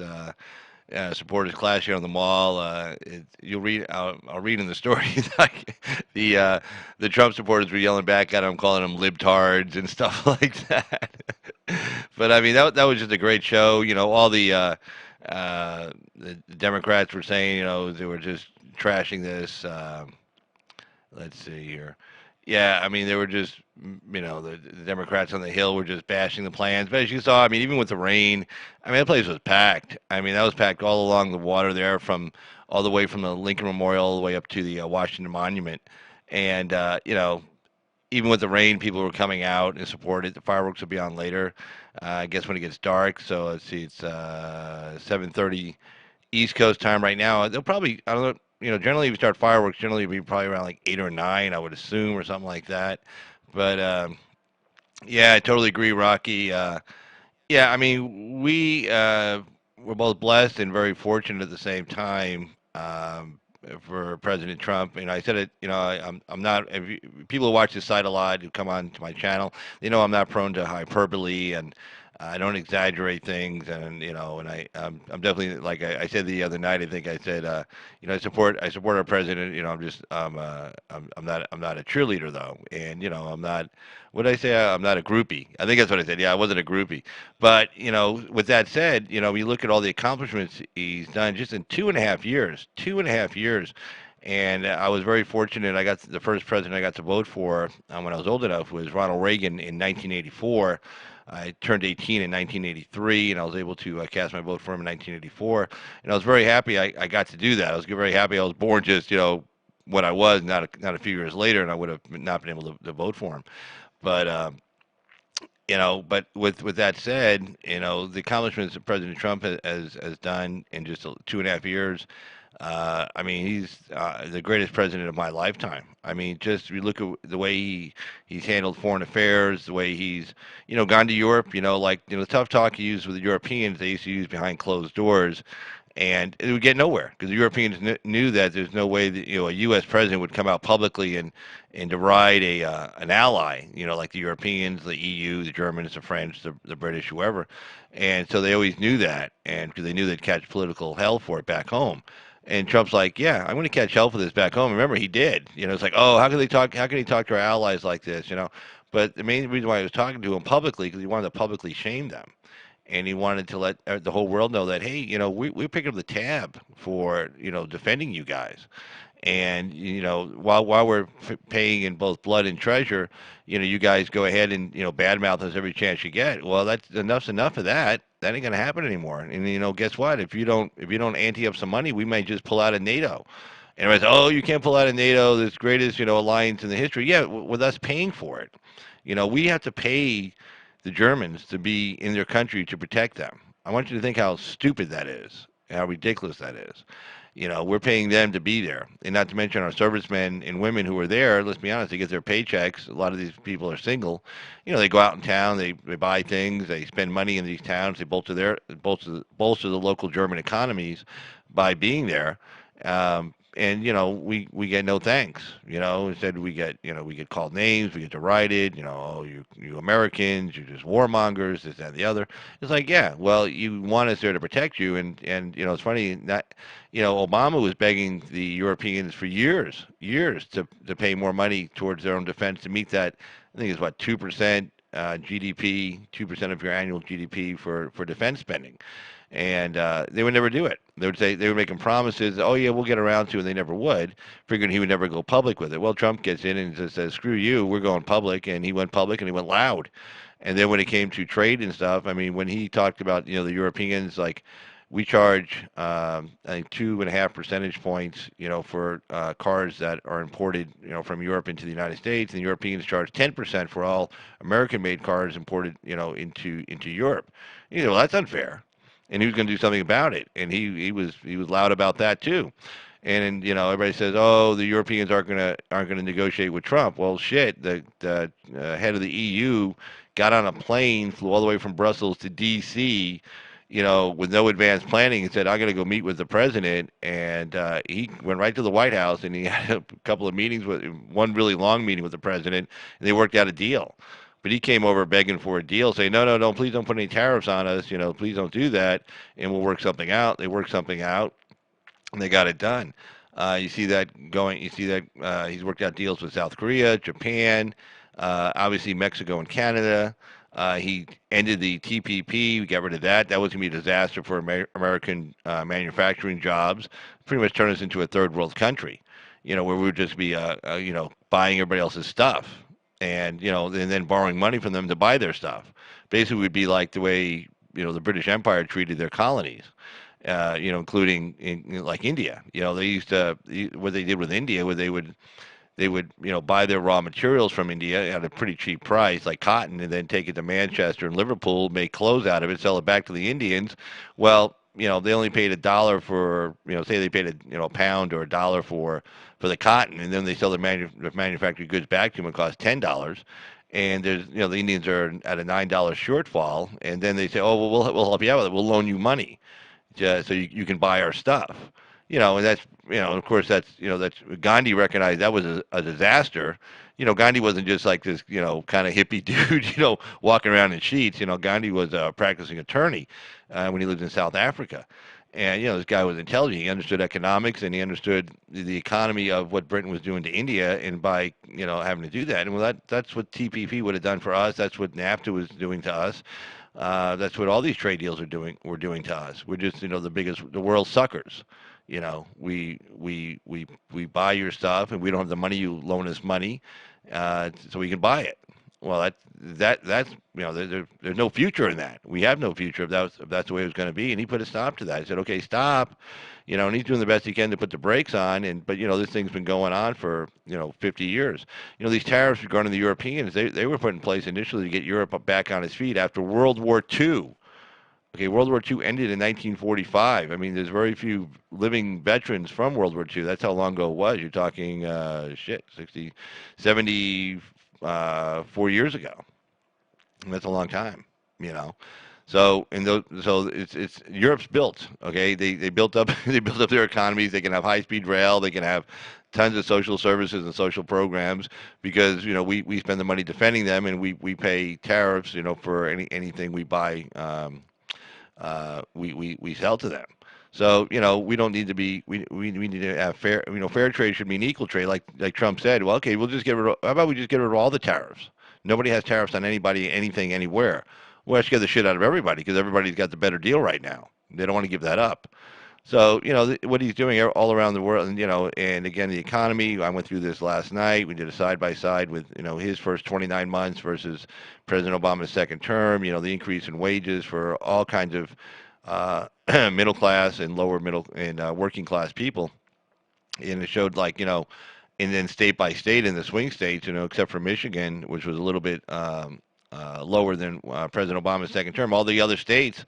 Supporters clashing on the mall. You'll read. I'll read in the story. Like the Trump supporters were yelling back at him, calling them libtards and stuff like that. But I mean, that was just a great show. You know, all the Democrats were saying, you know, they were just trashing this. Let's see here. Yeah, I mean, they were just, you know, the Democrats on the Hill were just bashing the plans. But as you saw, I mean, even with the rain, I mean, that place was packed. I mean, that was packed all along the water there, from all the way from the Lincoln Memorial all the way up to the Washington Monument. And, you know, even with the rain, people were coming out and support it. The fireworks will be on later, I guess, when it gets dark. So let's see, it's 7:30 East Coast time right now. They'll probably, I don't know, you know, generally if you start fireworks, generally it'd be probably around like 8 or 9, I would assume, or something like that. But yeah, I totally agree, Rocky. Yeah, I mean, we're both blessed and very fortunate at the same time for President Trump. You know, I said it. You know, I'm not. If you, people who watch this site a lot, who come on to my channel, they know I'm not prone to hyperbole, and I don't exaggerate things. And you know, and I'm definitely, like I said the other night. I think I said, you know, I support our president. You know, I'm not a cheerleader though, and you know, I'm not. What did I say? I'm not a groupie. I think that's what I said. Yeah, I wasn't a groupie. But you know, with that said, you know, you look at all the accomplishments he's done just in 2.5 years. 2.5 years. And I was very fortunate. I got the first president I got to vote for when I was old enough was Ronald Reagan in 1984. I turned 18 in 1983, and I was able to cast my vote for him in 1984. And I was very happy I got to do that. I was very happy I was born just, you know, what I was, not a few years later, and I would have not been able to vote for him. But you know, but with that said, you know, the accomplishments that President Trump has done in just 2.5 years. I mean, he's the greatest president of my lifetime. I mean, just you look at the way he's handled foreign affairs, the way he's, you know, gone to Europe. You know, like, you know, the tough talk he used with the Europeans, they used to use behind closed doors, and it would get nowhere because the Europeans knew that there's no way that, you know, a U.S. president would come out publicly and deride an ally, you know, like the Europeans, the EU, the Germans, the French, the British, whoever. And so they always knew that, and because they knew they'd catch political hell for it back home. And Trump's like, yeah, I'm going to catch hell for this back home. Remember, he did. You know, it's like, oh, how can they talk? How can he talk to our allies like this? You know, but the main reason why he was talking to them publicly because he wanted to publicly shame them, and he wanted to let the whole world know that, hey, you know, we're picking up the tab for, you know, defending you guys. And you know, while we're paying in both blood and treasure, you know, you guys go ahead and, you know, badmouth us every chance you get. Well, that's enough of that. That ain't gonna happen anymore. And you know, guess what? If you don't ante up some money, we might just pull out of NATO. And everybody's, oh, you can't pull out of NATO, this greatest, you know, alliance in the history. Yeah, with us paying for it. You know, we have to pay the Germans to be in their country to protect them. I want you to think how stupid that is, how ridiculous that is. You know, we're paying them to be there, and not to mention our servicemen and women who are there. Let's be honest; they get their paychecks. A lot of these people are single. You know, they go out in town, they buy things, they spend money in these towns, they bolster the local German economies by being there. And you know, we get no thanks. You know, instead we get called names, we get derided. You know, oh, you Americans, you're just warmongers, this that, and the other. It's like, yeah, well, you want us there to protect you, and you know, it's funny that, you know, Obama was begging the Europeans for years to pay more money towards their own defense to meet that. I think it's what 2% GDP, 2% of your annual GDP for defense spending, and they would never do it. They would say they were making promises. Oh yeah, we'll get around to it. And they never would, figuring he would never go public with it. Well, Trump gets in and just says, "Screw you, we're going public," and he went public and he went loud. And then when it came to trade and stuff, I mean, when he talked about, you know, the Europeans, like, we charge I think 2.5 percentage points, you know, for cars that are imported, you know, from Europe into the United States, and the Europeans charge 10% for all American-made cars imported, you know, into Europe. You know, well, that's unfair. and he was going to do something about it. And he was loud about that too. And everybody says, "Oh, the Europeans aren't gonna negotiate with Trump." Well, shit, the head of the EU got on a plane, flew all the way from Brussels to D.C., with no advanced planning, and said, "I'm going to go meet with the president." And he went right to the White House, and he had a couple of meetings one really long meeting with the president, and they worked out a deal. But he came over begging for a deal, saying, "No, no, no, please don't put any tariffs on us. Please don't do that, and we'll work something out." They worked something out, and they got it done. You see that going. You see that he's worked out deals with South Korea, Japan, obviously Mexico and Canada. He ended the TPP. We got rid of that. That was going to be a disaster for American manufacturing jobs. Pretty much turned us into a third world country, where we would just be, buying everybody else's stuff, and and then borrowing money from them to buy their stuff. Basically, we'd be like the way the British Empire treated their colonies. Including like India. They used to what they did with India, where they would buy their raw materials from India at a pretty cheap price, like cotton, and then take it to Manchester and Liverpool, make clothes out of it, sell it back to the Indians. Well, they only paid $1 for say they paid a pound or $1 for the cotton, and then they sell the manufactured goods back to them. It costs $10. And there's, the Indians are at a $9 shortfall, and then they say, "Oh, well, we'll help you out with it. We'll loan you money, so you can buy our stuff." And that's, of course, that's Gandhi recognized that was a disaster. Gandhi wasn't just like this, kind of hippie dude, walking around in sheets. Gandhi was a practicing attorney when he lived in South Africa. And, this guy was intelligent. He understood economics, and he understood the economy of what Britain was doing to India, and by, having to do that. And well, that's what TPP would have done for us. That's what NAFTA was doing to us. That's what all these trade deals were doing to us. We're just, the world's suckers. We buy your stuff, and we don't have the money. You loan us money, so we can buy it. Well, that's there's no future in that. We have no future if that's the way it was going to be. And he put a stop to that. He said, "Okay, stop." And he's doing the best he can to put the brakes on. But this thing's been going on for 50 years. These tariffs regarding the Europeans, they were put in place initially to get Europe back on its feet after World War II. Okay, World War II ended in 1945. I mean, there's very few living veterans from World War II. That's how long ago it was. You're talking, 60, 70, 4 years ago. And that's a long time, So it's Europe's built. Okay, they built up they built up their economies. They can have high-speed rail. They can have tons of social services and social programs because we spend the money defending them, and we pay tariffs for anything we buy. We sell to them. So we don't need to be we need to have fair fair trade should mean equal trade like Trump said. Well, okay, we'll just how about we just get rid of all the tariffs? Nobody has tariffs on anybody, anything, anywhere. Well, let's get the shit out of everybody because everybody's got the better deal right now. They don't want to give that up. So what he's doing all around the world, and and again the economy. I went through this last night. We did a side by side with his first 29 months versus President Obama's second term. The increase in wages for all kinds of middle class and lower middle and working class people, and it showed and then state by state in the swing states, except for Michigan, which was a little bit lower than President Obama's second term. All the other states,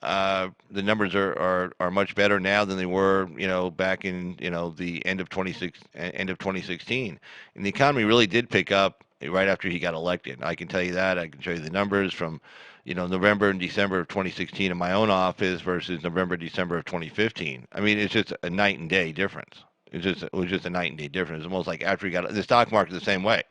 the numbers are much better now than they were, back in the end of 2016, and the economy really did pick up right after he got elected. I can tell you that. I can show you the numbers from November and December of 2016 in my own office versus November, December of 2015. I mean, it's just a night and day difference. It was just a night and day difference. It's almost like after he got the stock market the same way.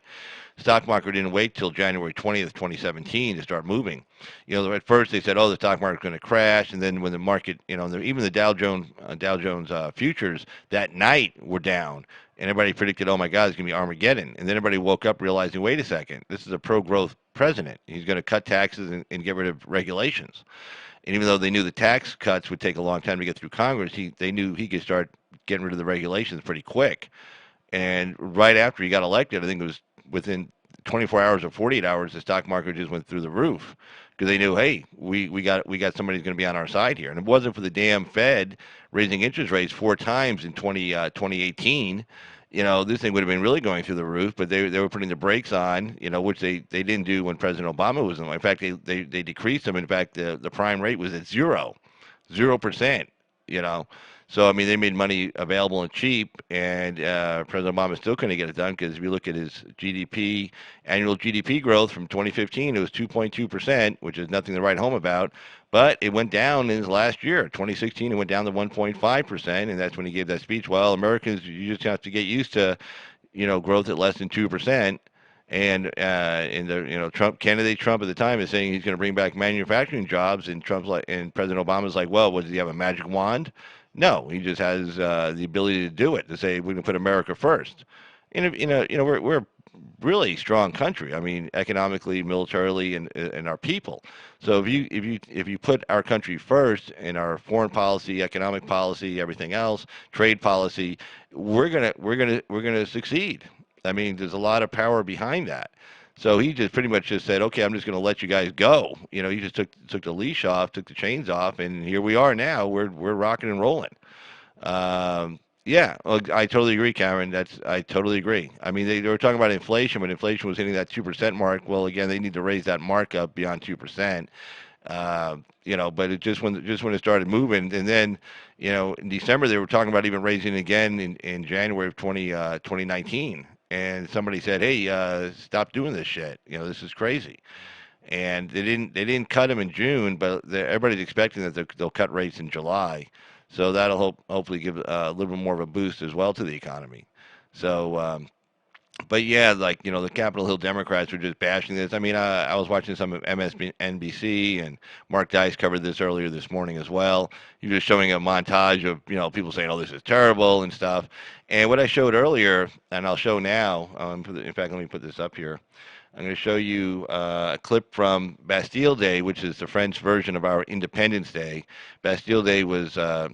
Stock market didn't wait till January 20th, 2017 to start moving. At first they said, "Oh, the stock market's going to crash," and then when the market, even the Dow Jones futures that night were down, and everybody predicted, "Oh my God, it's going to be Armageddon." And then everybody woke up realizing, "Wait a second, this is a pro-growth president. He's going to cut taxes and get rid of regulations." And even though they knew the tax cuts would take a long time to get through Congress, they knew he could start getting rid of the regulations pretty quick. And right after he got elected, I think it was within 24 hours or 48 hours, the stock market just went through the roof because they knew, hey, we got somebody who's going to be on our side here. And if it wasn't for the damn Fed raising interest rates 4 times in 2018, this thing would have been really going through the roof. But they were putting the brakes on, which they didn't do when President Obama was in. In fact, they decreased them. In fact, the prime rate was at 0. 0%, you know. So, I mean, they made money available and cheap, and President Obama still couldn't get it done because if you look at his GDP, annual GDP growth from 2015, it was 2.2%, which is nothing to write home about. But it went down in his last year. 2016, it went down to 1.5%, and that's when he gave that speech. Well, Americans, you just have to get used to, growth at less than 2%. And the candidate Trump at the time is saying he's going to bring back manufacturing jobs, and President Obama's like, well, does he have a magic wand? No, he just has the ability to do it. To say we can put America first. We're a really strong country. I mean, economically, militarily, and our people. So if you put our country first in our foreign policy, economic policy, everything else, trade policy, we're gonna succeed. I mean, there's a lot of power behind that. So he just pretty much just said, "Okay, I'm just going to let you guys go." He just took the leash off, took the chains off, and here we are now. We're rocking and rolling. Yeah, well, I totally agree, Cameron. I totally agree. I mean, they were talking about inflation, but inflation was hitting that 2% mark. Well, again, they need to raise that mark up beyond 2%. But it when it started moving, and then, in December they were talking about even raising again in January of 2019. And somebody said, "Hey, stop doing this shit. This is crazy." And they didn't cut them in June, but everybody's expecting that they'll cut rates in July. So that'll hopefully give a little bit more of a boost as well to the economy. So, but yeah, like the Capitol Hill Democrats were just bashing this. I mean, I was watching some of MSNBC, and Mark Dice covered this earlier this morning as well. He was showing a montage of people saying, "Oh, this is terrible" and stuff. And what I showed earlier, and I'll show now. In fact, let me put this up here. I'm going to show you a clip from Bastille Day, which is the French version of our Independence Day. Bastille Day was July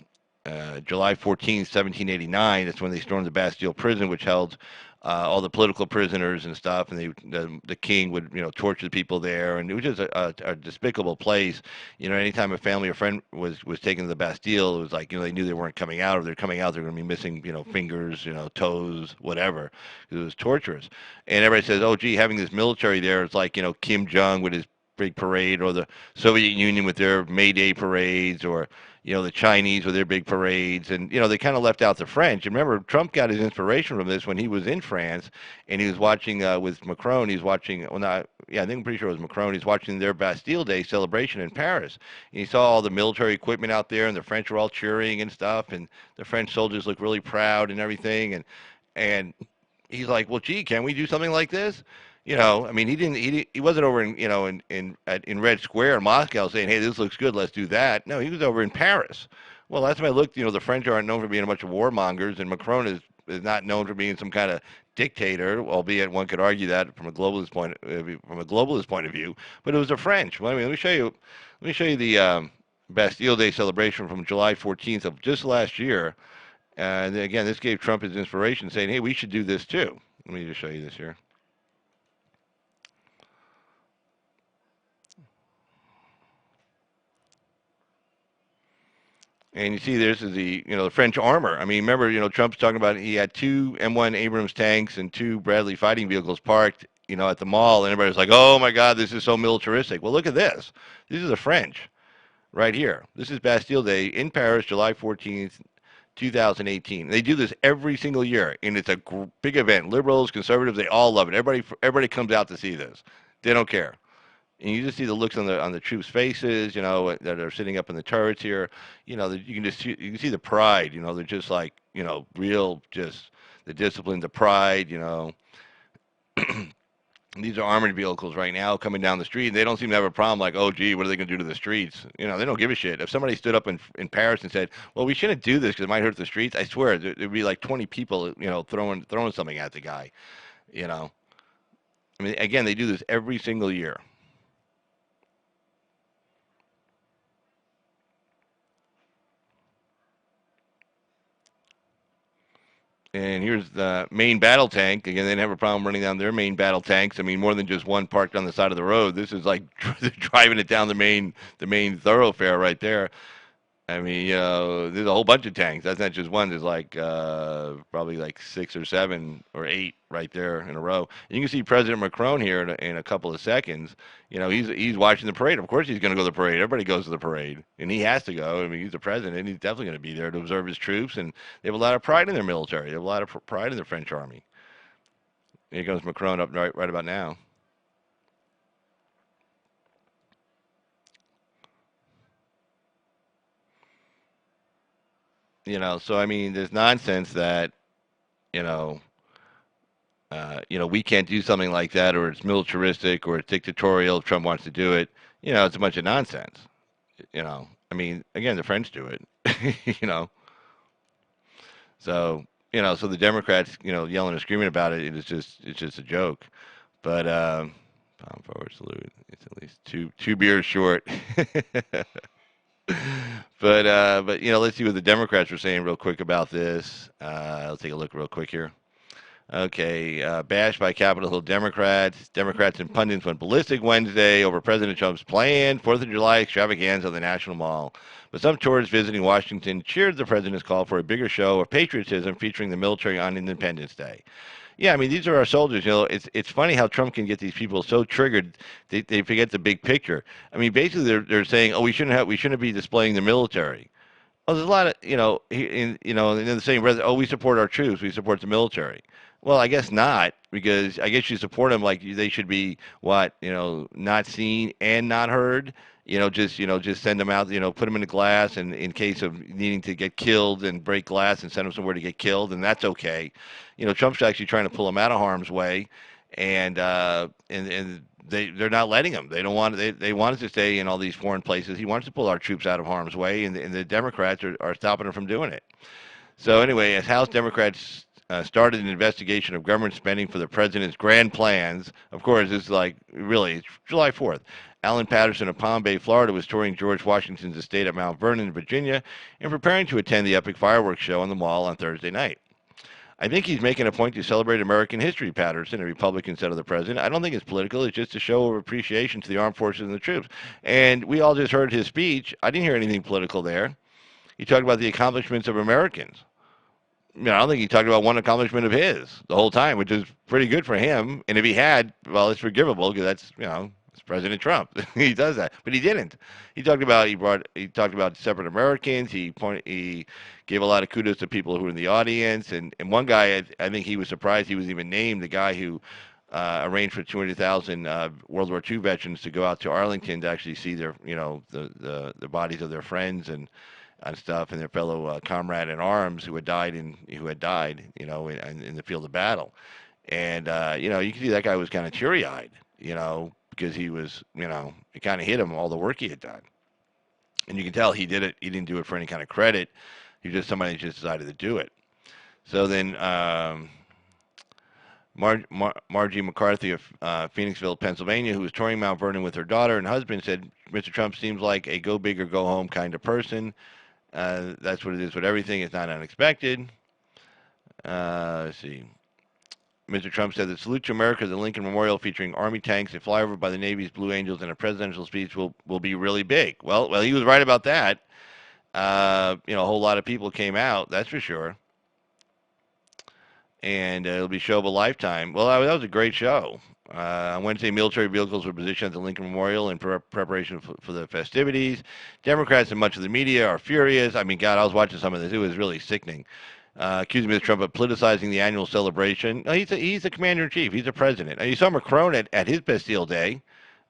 14th, 1789. That's when they stormed the Bastille prison, which held all the political prisoners and stuff, and the king would torture the people there, and it was just a despicable place. Anytime a family or friend was taken to the Bastille, it was like they knew they weren't coming out, or they're coming out, they're going to be missing fingers, toes, whatever. It was torturous, and everybody says, "Oh, gee, having this military there, it's like Kim Jong with his big parade, or the Soviet Union with their May Day parades, or the Chinese with their big parades." And they kind of left out the French. And remember, Trump got his inspiration from this when he was in France, and he was watching with Macron. He's watching, well, not, yeah, I think I'm pretty sure it was Macron. He's watching their Bastille Day celebration in Paris. And he saw all the military equipment out there, and the French were all cheering and stuff, and the French soldiers looked really proud and everything. And he's like, "Well, gee, can we do something like this?" I mean, he wasn't over in Red Square in Moscow saying, "Hey, this looks good, let's do that." No, he was over in Paris. Well, last time I looked, the French aren't known for being a bunch of warmongers, and Macron is not known for being some kind of dictator, albeit one could argue that from a globalist point of view. But it was the French. Well, I mean, let me show you the Bastille Day celebration from July 14th of just last year. And again, this gave Trump his inspiration, saying, "Hey, we should do this too." Let me just show you this here. And you see, this is the French armor. I mean, remember, Trump's talking about he had 2 M1 Abrams tanks and 2 Bradley fighting vehicles parked, at the mall, and everybody's like, "Oh my God, this is so militaristic." Well, look at this. These are the French, right here. This is Bastille Day in Paris, July 14th, 2018. They do this every single year, and it's a big event. Liberals, conservatives, they all love it. Everybody comes out to see this. They don't care. And you just see the looks on the troops' faces, that are sitting up in the turrets here. You can see the pride. They're just like, real, just the discipline, the pride. These are armored vehicles right now coming down the street, and they don't seem to have a problem. Like, "Oh, gee, what are they going to do to the streets?" They don't give a shit. If somebody stood up in Paris and said, "Well, we shouldn't do this because it might hurt the streets," I swear there'd be like 20 people, throwing something at the guy. I mean, again, they do this every single year. And here's the main battle tank. Again, they didn't have a problem running down their main battle tanks. I mean, more than just one parked on the side of the road. This is like driving it down the main thoroughfare right there. I mean, there's a whole bunch of tanks. That's not just one. There's like probably like 6 or 7 or 8 right there in a row. And you can see President Macron here in a couple of seconds. He's watching the parade. Of course, he's going to go to the parade. Everybody goes to the parade, and he has to go. I mean, he's the president. He's definitely going to be there to observe his troops, and they have a lot of pride in their military. They have a lot of pride in the French army. Here comes Macron up right about now. So I mean, there's nonsense that you know, we can't do something like that, or it's militaristic, or it's dictatorial. If Trump wants to do it, it's a bunch of nonsense. I mean, again, the French do it. you know, so so the Democrats, yelling and screaming about it, it's just a joke. But pound forward salute. It's at least two beers short. But let's see what the Democrats were saying real quick about this. Let's take a look real quick here. Okay, bashed by Capitol Hill Democrats. Democrats and pundits went ballistic Wednesday over President Trump's planned 4th of July extravaganza at the National Mall. But some tourists visiting Washington cheered the president's call for a bigger show of patriotism featuring the military on Independence Day. Yeah, I mean, these are our soldiers. It's funny how Trump can get these people so triggered they forget the big picture. I mean, basically they're saying, oh, we shouldn't be displaying the military. Well, there's a lot of in the same breath. Oh, we support our troops. We support the military. Well, I guess not, because I guess you support them like they should be not seen and not heard. Just send them out. Put them in the glass, and in case of needing to get killed, and break glass and send them somewhere to get killed, and that's okay. Trump's actually trying to pull them out of harm's way, and they're not letting them. They don't want. They want us to stay in all these foreign places. He wants to pull our troops out of harm's way, and the Democrats are stopping him from doing it. So anyway, as House Democrats started an investigation of government spending for the president's grand plans. Of course, it's it's July 4th. Alan Patterson of Palm Bay, Florida, was touring George Washington's estate at Mount Vernon, Virginia, and preparing to attend the epic fireworks show on the Mall on Thursday night. I think he's making a point to celebrate American history, Patterson, a Republican, said of the president. I don't think it's political. It's just a show of appreciation to the armed forces and the troops. And we all just heard his speech. I didn't hear anything political there. He talked about the accomplishments of Americans. I don't think he talked about one accomplishment of his the whole time, which is pretty good for him. And if he had, well, it's forgivable because that's, it's President Trump. He does that, but he didn't. He talked about separate Americans. He gave a lot of kudos to people who were in the audience. And one guy, I think he was surprised he was even named, the guy who arranged for 200,000 World War II veterans to go out to Arlington to actually see their, the bodies of their friends and stuff, and their fellow comrade in arms who had died in the field of battle. And you can see that guy was kind of teary-eyed, because he was, it kind of hit him, all the work he had done. And you can tell he did it. He didn't do it for any kind of credit. He was just somebody who just decided to do it. So then Margie McCarthy of Phoenixville, Pennsylvania, who was touring Mount Vernon with her daughter and husband, said, Mr. Trump seems like a go big or go home kind of person. That's what it is with everything. It's not unexpected. Let's see. Mr. Trump said the salute to America, the Lincoln Memorial featuring Army tanks, a flyover by the Navy's Blue Angels, and a presidential speech will be really big. Well, he was right about that. A whole lot of people came out, that's for sure. And it'll be a show of a lifetime. Well, that was a great show. On Wednesday, military vehicles were positioned at the Lincoln Memorial in preparation for the festivities. Democrats and much of the media are furious. I mean, God, I was watching some of this. It was really sickening. Accusing Mr. Trump of politicizing the annual celebration. No, he's a commander-in-chief. He's a president. You saw Macron at his Bastille Day.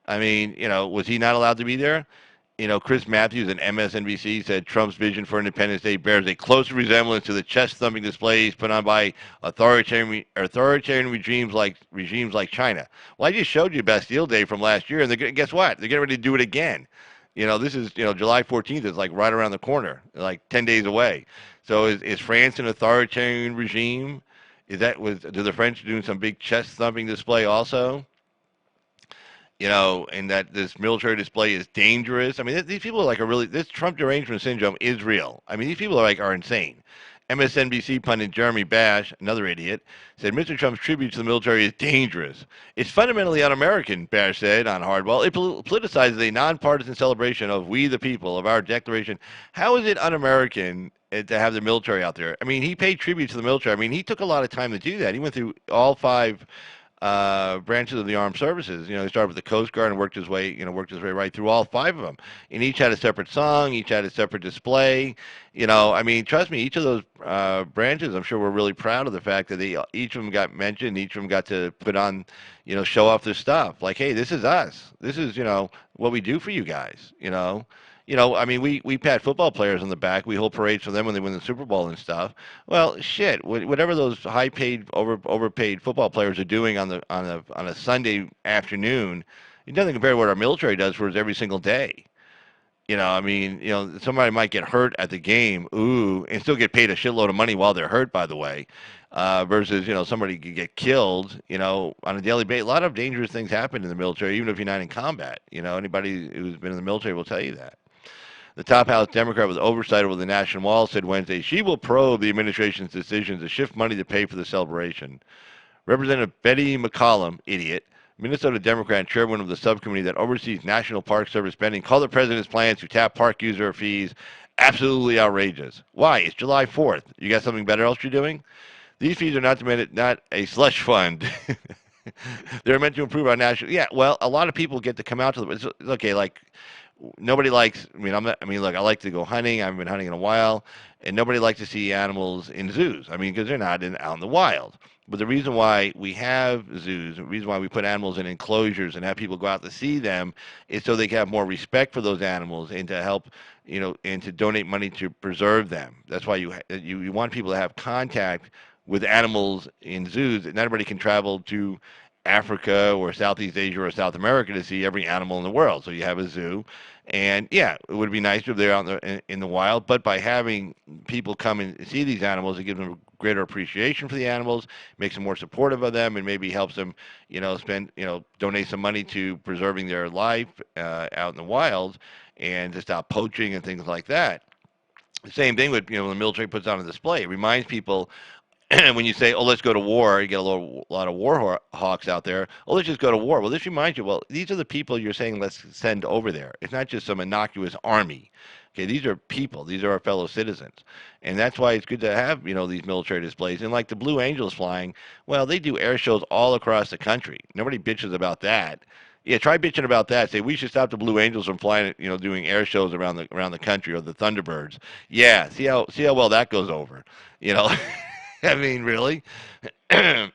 I mean, was he not allowed to be there? Chris Matthews and MSNBC said Trump's vision for Independence Day bears a close resemblance to the chest-thumping displays put on by authoritarian regimes like China. Well, I just showed you Bastille Day from last year, and guess what? They're getting ready to do it again. This is, July 14th is like right around the corner, like 10 days away. So is France an authoritarian regime? Do the French doing some big chest-thumping display also? And that this military display is dangerous. I mean, these people are this Trump derangement syndrome is real. I mean, these people are insane. MSNBC pundit Jeremy Bash, another idiot, said Mr. Trump's tribute to the military is dangerous. It's fundamentally un-American, Bash said on Hardball. It politicizes a nonpartisan celebration of we the people, of our declaration. How is it un-American to have the military out there? I mean, he paid tribute to the military. I mean, he took a lot of time to do that. He went through all 5 branches of the armed services. You know, he started with the Coast Guard and worked his way right through all 5 of them. And each had a separate song, each had a separate display. You know, I mean, trust me, each of those branches, I'm sure we're really proud of the fact that each of them got mentioned, each of them got to put on, you know, show off their stuff. Like, hey, this is us. This is, you know, what we do for you guys, you know. You know, I mean, we pat football players on the back. We hold parades for them when they win the Super Bowl and stuff. Well, shit, whatever those high-paid, overpaid football players are doing on a Sunday afternoon, it doesn't compare to what our military does for us every single day. You know, I mean, you know, somebody might get hurt at the game, and still get paid a shitload of money while they're hurt, by the way, versus, you know, somebody could get killed, you know, on a daily basis. A lot of dangerous things happen in the military, even if you're not in combat. You know, anybody who's been in the military will tell you that. The top House Democrat with oversight over the National Mall said Wednesday she will probe the administration's decision to shift money to pay for the celebration. Representative Betty McCollum, idiot, Minnesota Democrat and chairwoman of the subcommittee that oversees National Park Service spending, called the president's plans to tap park user fees absolutely outrageous. Why? It's July 4th. You got something better else you're doing? These fees are not a slush fund. They're meant to improve our national. Yeah, well, a lot of people get to come out to the. It's okay, like. Nobody likes. I mean, look. I like to go hunting. I haven't been hunting in a while, and nobody likes to see animals in zoos. I mean, because they're not out in the wild. But the reason why we have zoos, the reason why we put animals in enclosures and have people go out to see them, is so they can have more respect for those animals and to help, you know, and to donate money to preserve them. That's why you want people to have contact with animals in zoos. Not everybody can travel to Africa or Southeast Asia or South America to see every animal in the world. So you have a zoo. And yeah, it would be nice if they're out in the wild, but by having people come and see these animals, it gives them a greater appreciation for the animals, makes them more supportive of them, and maybe helps them, you know, donate some money to preserving their life out in the wild and to stop poaching and things like that. The same thing with, you know, when the military puts on a display. It reminds people when you say, oh, let's go to war, you get a lot of war hawks out there. Oh, let's just go to war. Well, this reminds you, well, these are the people you're saying let's send over there. It's not just some innocuous army. Okay, these are people. These are our fellow citizens. And that's why it's good to have, you know, these military displays. And like the Blue Angels flying, well, they do air shows all across the country. Nobody bitches about that. Yeah, try bitching about that. Say we should stop the Blue Angels from flying, you know, doing air shows around the country, or the Thunderbirds. Yeah, see how well that goes over. You know. I mean, really? I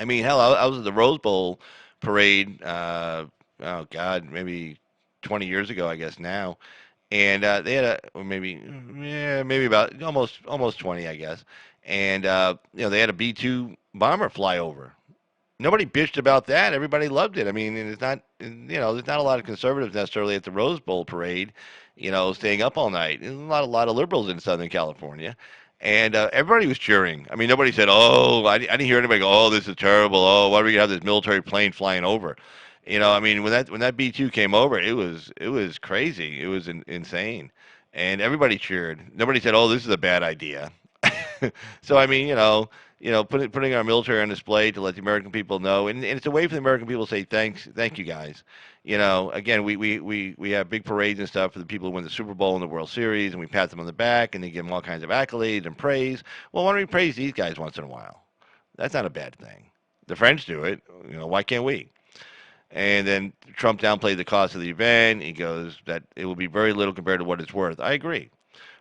mean, hell, I was at the Rose Bowl parade, oh, God, maybe 20 years ago, I guess now. And they had maybe about almost 20, I guess. And, you know, they had a B-2 bomber fly over. Nobody bitched about that. Everybody loved it. I mean, it's not, you know, there's not a lot of conservatives necessarily at the Rose Bowl parade, you know, staying up all night. There's a lot of liberals in Southern California. And everybody was cheering. I mean, nobody said, oh, I didn't hear anybody go, oh, this is terrible. Oh, why do we have this military plane flying over? You know, I mean, when that B-2 came over, it was crazy. It was insane. And everybody cheered. Nobody said, oh, this is a bad idea. So, I mean, you know, putting our military on display to let the American people know, and it's a way for the American people to say thank you guys. You know, again, we have big parades and stuff for the people who win the Super Bowl and the World Series, and we pat them on the back, and they give them all kinds of accolades and praise. Well, why don't we praise these guys once in a while? That's not a bad thing. The French do it. You know, why can't we? And then Trump downplayed the cost of the event. He goes that it will be very little compared to what it's worth. I agree.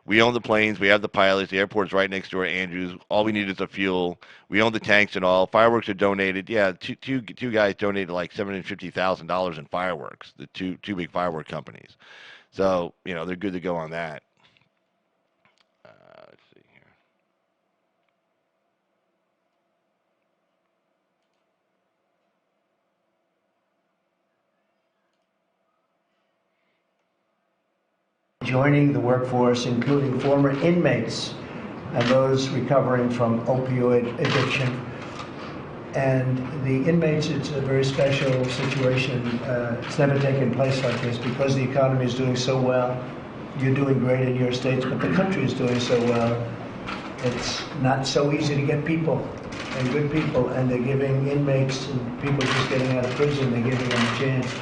We own the planes. We have the pilots. The airport's right next door, Andrews. All we need is the fuel. We own the tanks and all. Fireworks are donated. Yeah, two guys donated like $750,000 in fireworks. The two big firework companies. So, you know, they're good to go on that. Let's see here. Joining the workforce, including former inmates and those recovering from opioid addiction. And the inmates, it's a very special situation. It's never taken place like this because the economy is doing so well. You're doing great in your states, but the country is doing so well. it's not so easy to get people, and good people, and they're giving inmates and people just getting out of prison, they're giving them a chance.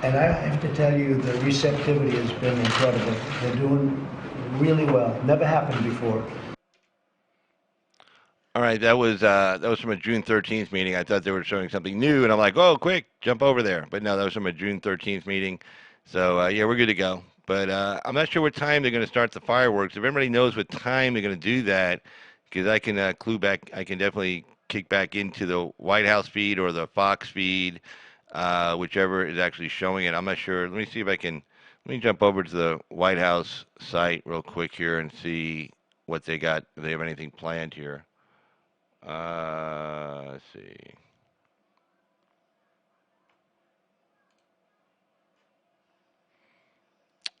And I have to tell you, the receptivity has been incredible. They're doing really well. Never happened before. All right, that was from a June 13th meeting. I thought they were showing something new, and I'm like, oh, quick, jump over there. But no, that was from a June 13th meeting. So yeah, we're good to go. But I'm not sure what time they're going to start the fireworks. If everybody knows what time they're going to do that, because I can clue back, I can definitely kick back into the White House feed or the Fox feed, whichever is actually showing it. I'm not sure. Let me see if I can. Let me jump over to the White House site real quick here and see what they got. If they have anything planned here. Let's see.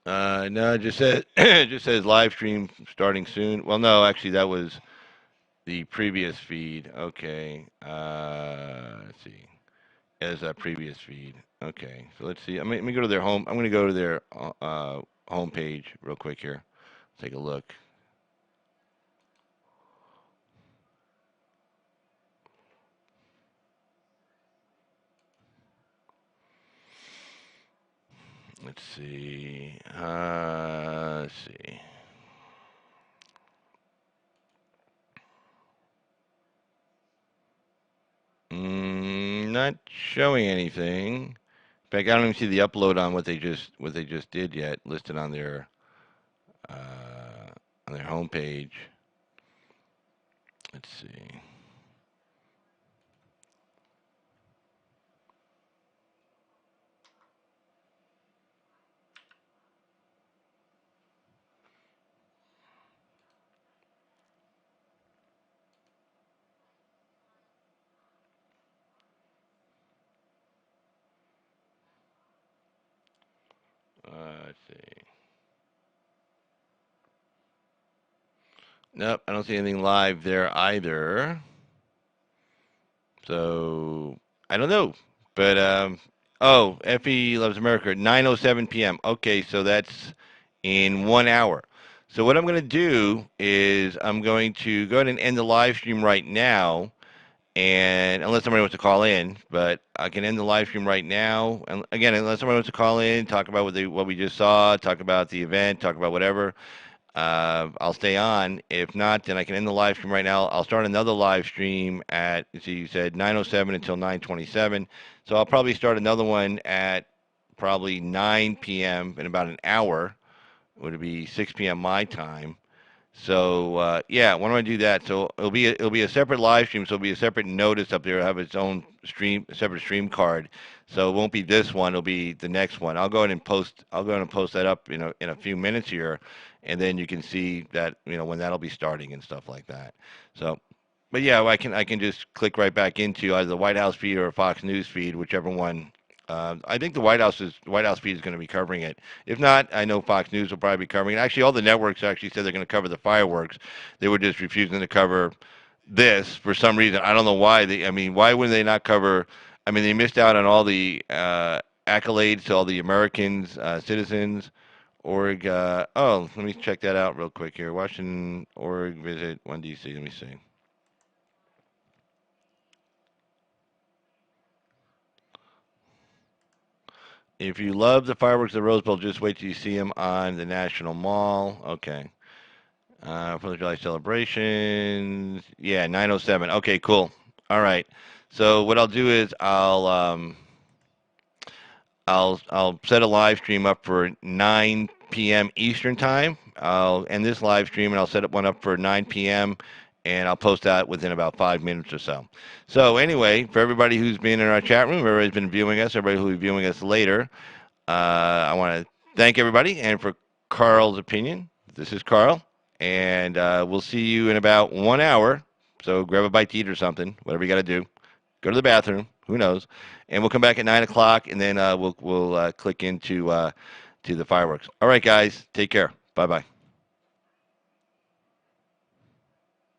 No, it just says it just says live stream starting soon. Well, no, actually that was the previous feed. Okay. Let's see. As a previous feed. Okay. So let's see. Let me go to their home. I'm going to go to their home page real quick here. Take a look. Let's see. Let's see. Not showing anything. In fact, I don't even see the upload on what they just did yet, listed on their homepage. Let's see. Let's see. Nope, I don't see anything live there either. So I don't know, but oh, Effie Loves America, 9:07 p.m. Okay, so that's in 1 hour. So what I'm going to do is I'm going to go ahead and end the live stream right now, and unless somebody wants to call in, but I can end the live stream right now. And again, unless somebody wants to call in, talk about what we just saw, talk about the event, talk about whatever. I'll stay on. If not, then I can end the live stream right now. I'll start another live stream at, so you said 9:07 until 9:27. So I'll probably start another one at probably 9 p.m. in about an hour. Would it be 6 p.m. my time? So yeah, why don't I do that? So it'll be a separate live stream. So it'll be a separate notice up there. It'll have its own stream, separate stream card. So it won't be this one. It'll be the next one. I'll go ahead and post. I'll go ahead and post that up in a few minutes here, and then you can see that when that'll be starting and stuff like that. So, but yeah, I can just click right back into either the White House feed or a Fox News feed, whichever one. I think the White House feed is going to be covering it. If not, I know Fox News will probably be covering it. Actually, all the networks actually said they're going to cover the fireworks. They were just refusing to cover this for some reason. I don't know why. Why would they not cover? I mean, they missed out on all the accolades to all the Americans, citizens. Org. Let me check that out real quick here. Washington org visit 1 D.C. Let me see. If you love the fireworks at the Rose Bowl, just wait till you see them on the National Mall. Okay. For the July celebrations. Yeah, 9:07. Okay, cool. All right. So what I'll do is I'll set a live stream up for 9 p.m. Eastern time. I'll end this live stream and I'll set up one up for 9 p.m. and I'll post that within about 5 minutes or so. So anyway, for everybody who's been in our chat room, everybody's been viewing us, everybody who'll be viewing us later, I want to thank everybody. And for Carl's opinion, this is Carl, and we'll see you in about 1 hour. So grab a bite to eat or something, whatever you got to do. Go to the bathroom. Who knows? And we'll come back at 9 o'clock, and then we'll click into to the fireworks. All right, guys. Take care. Bye-bye.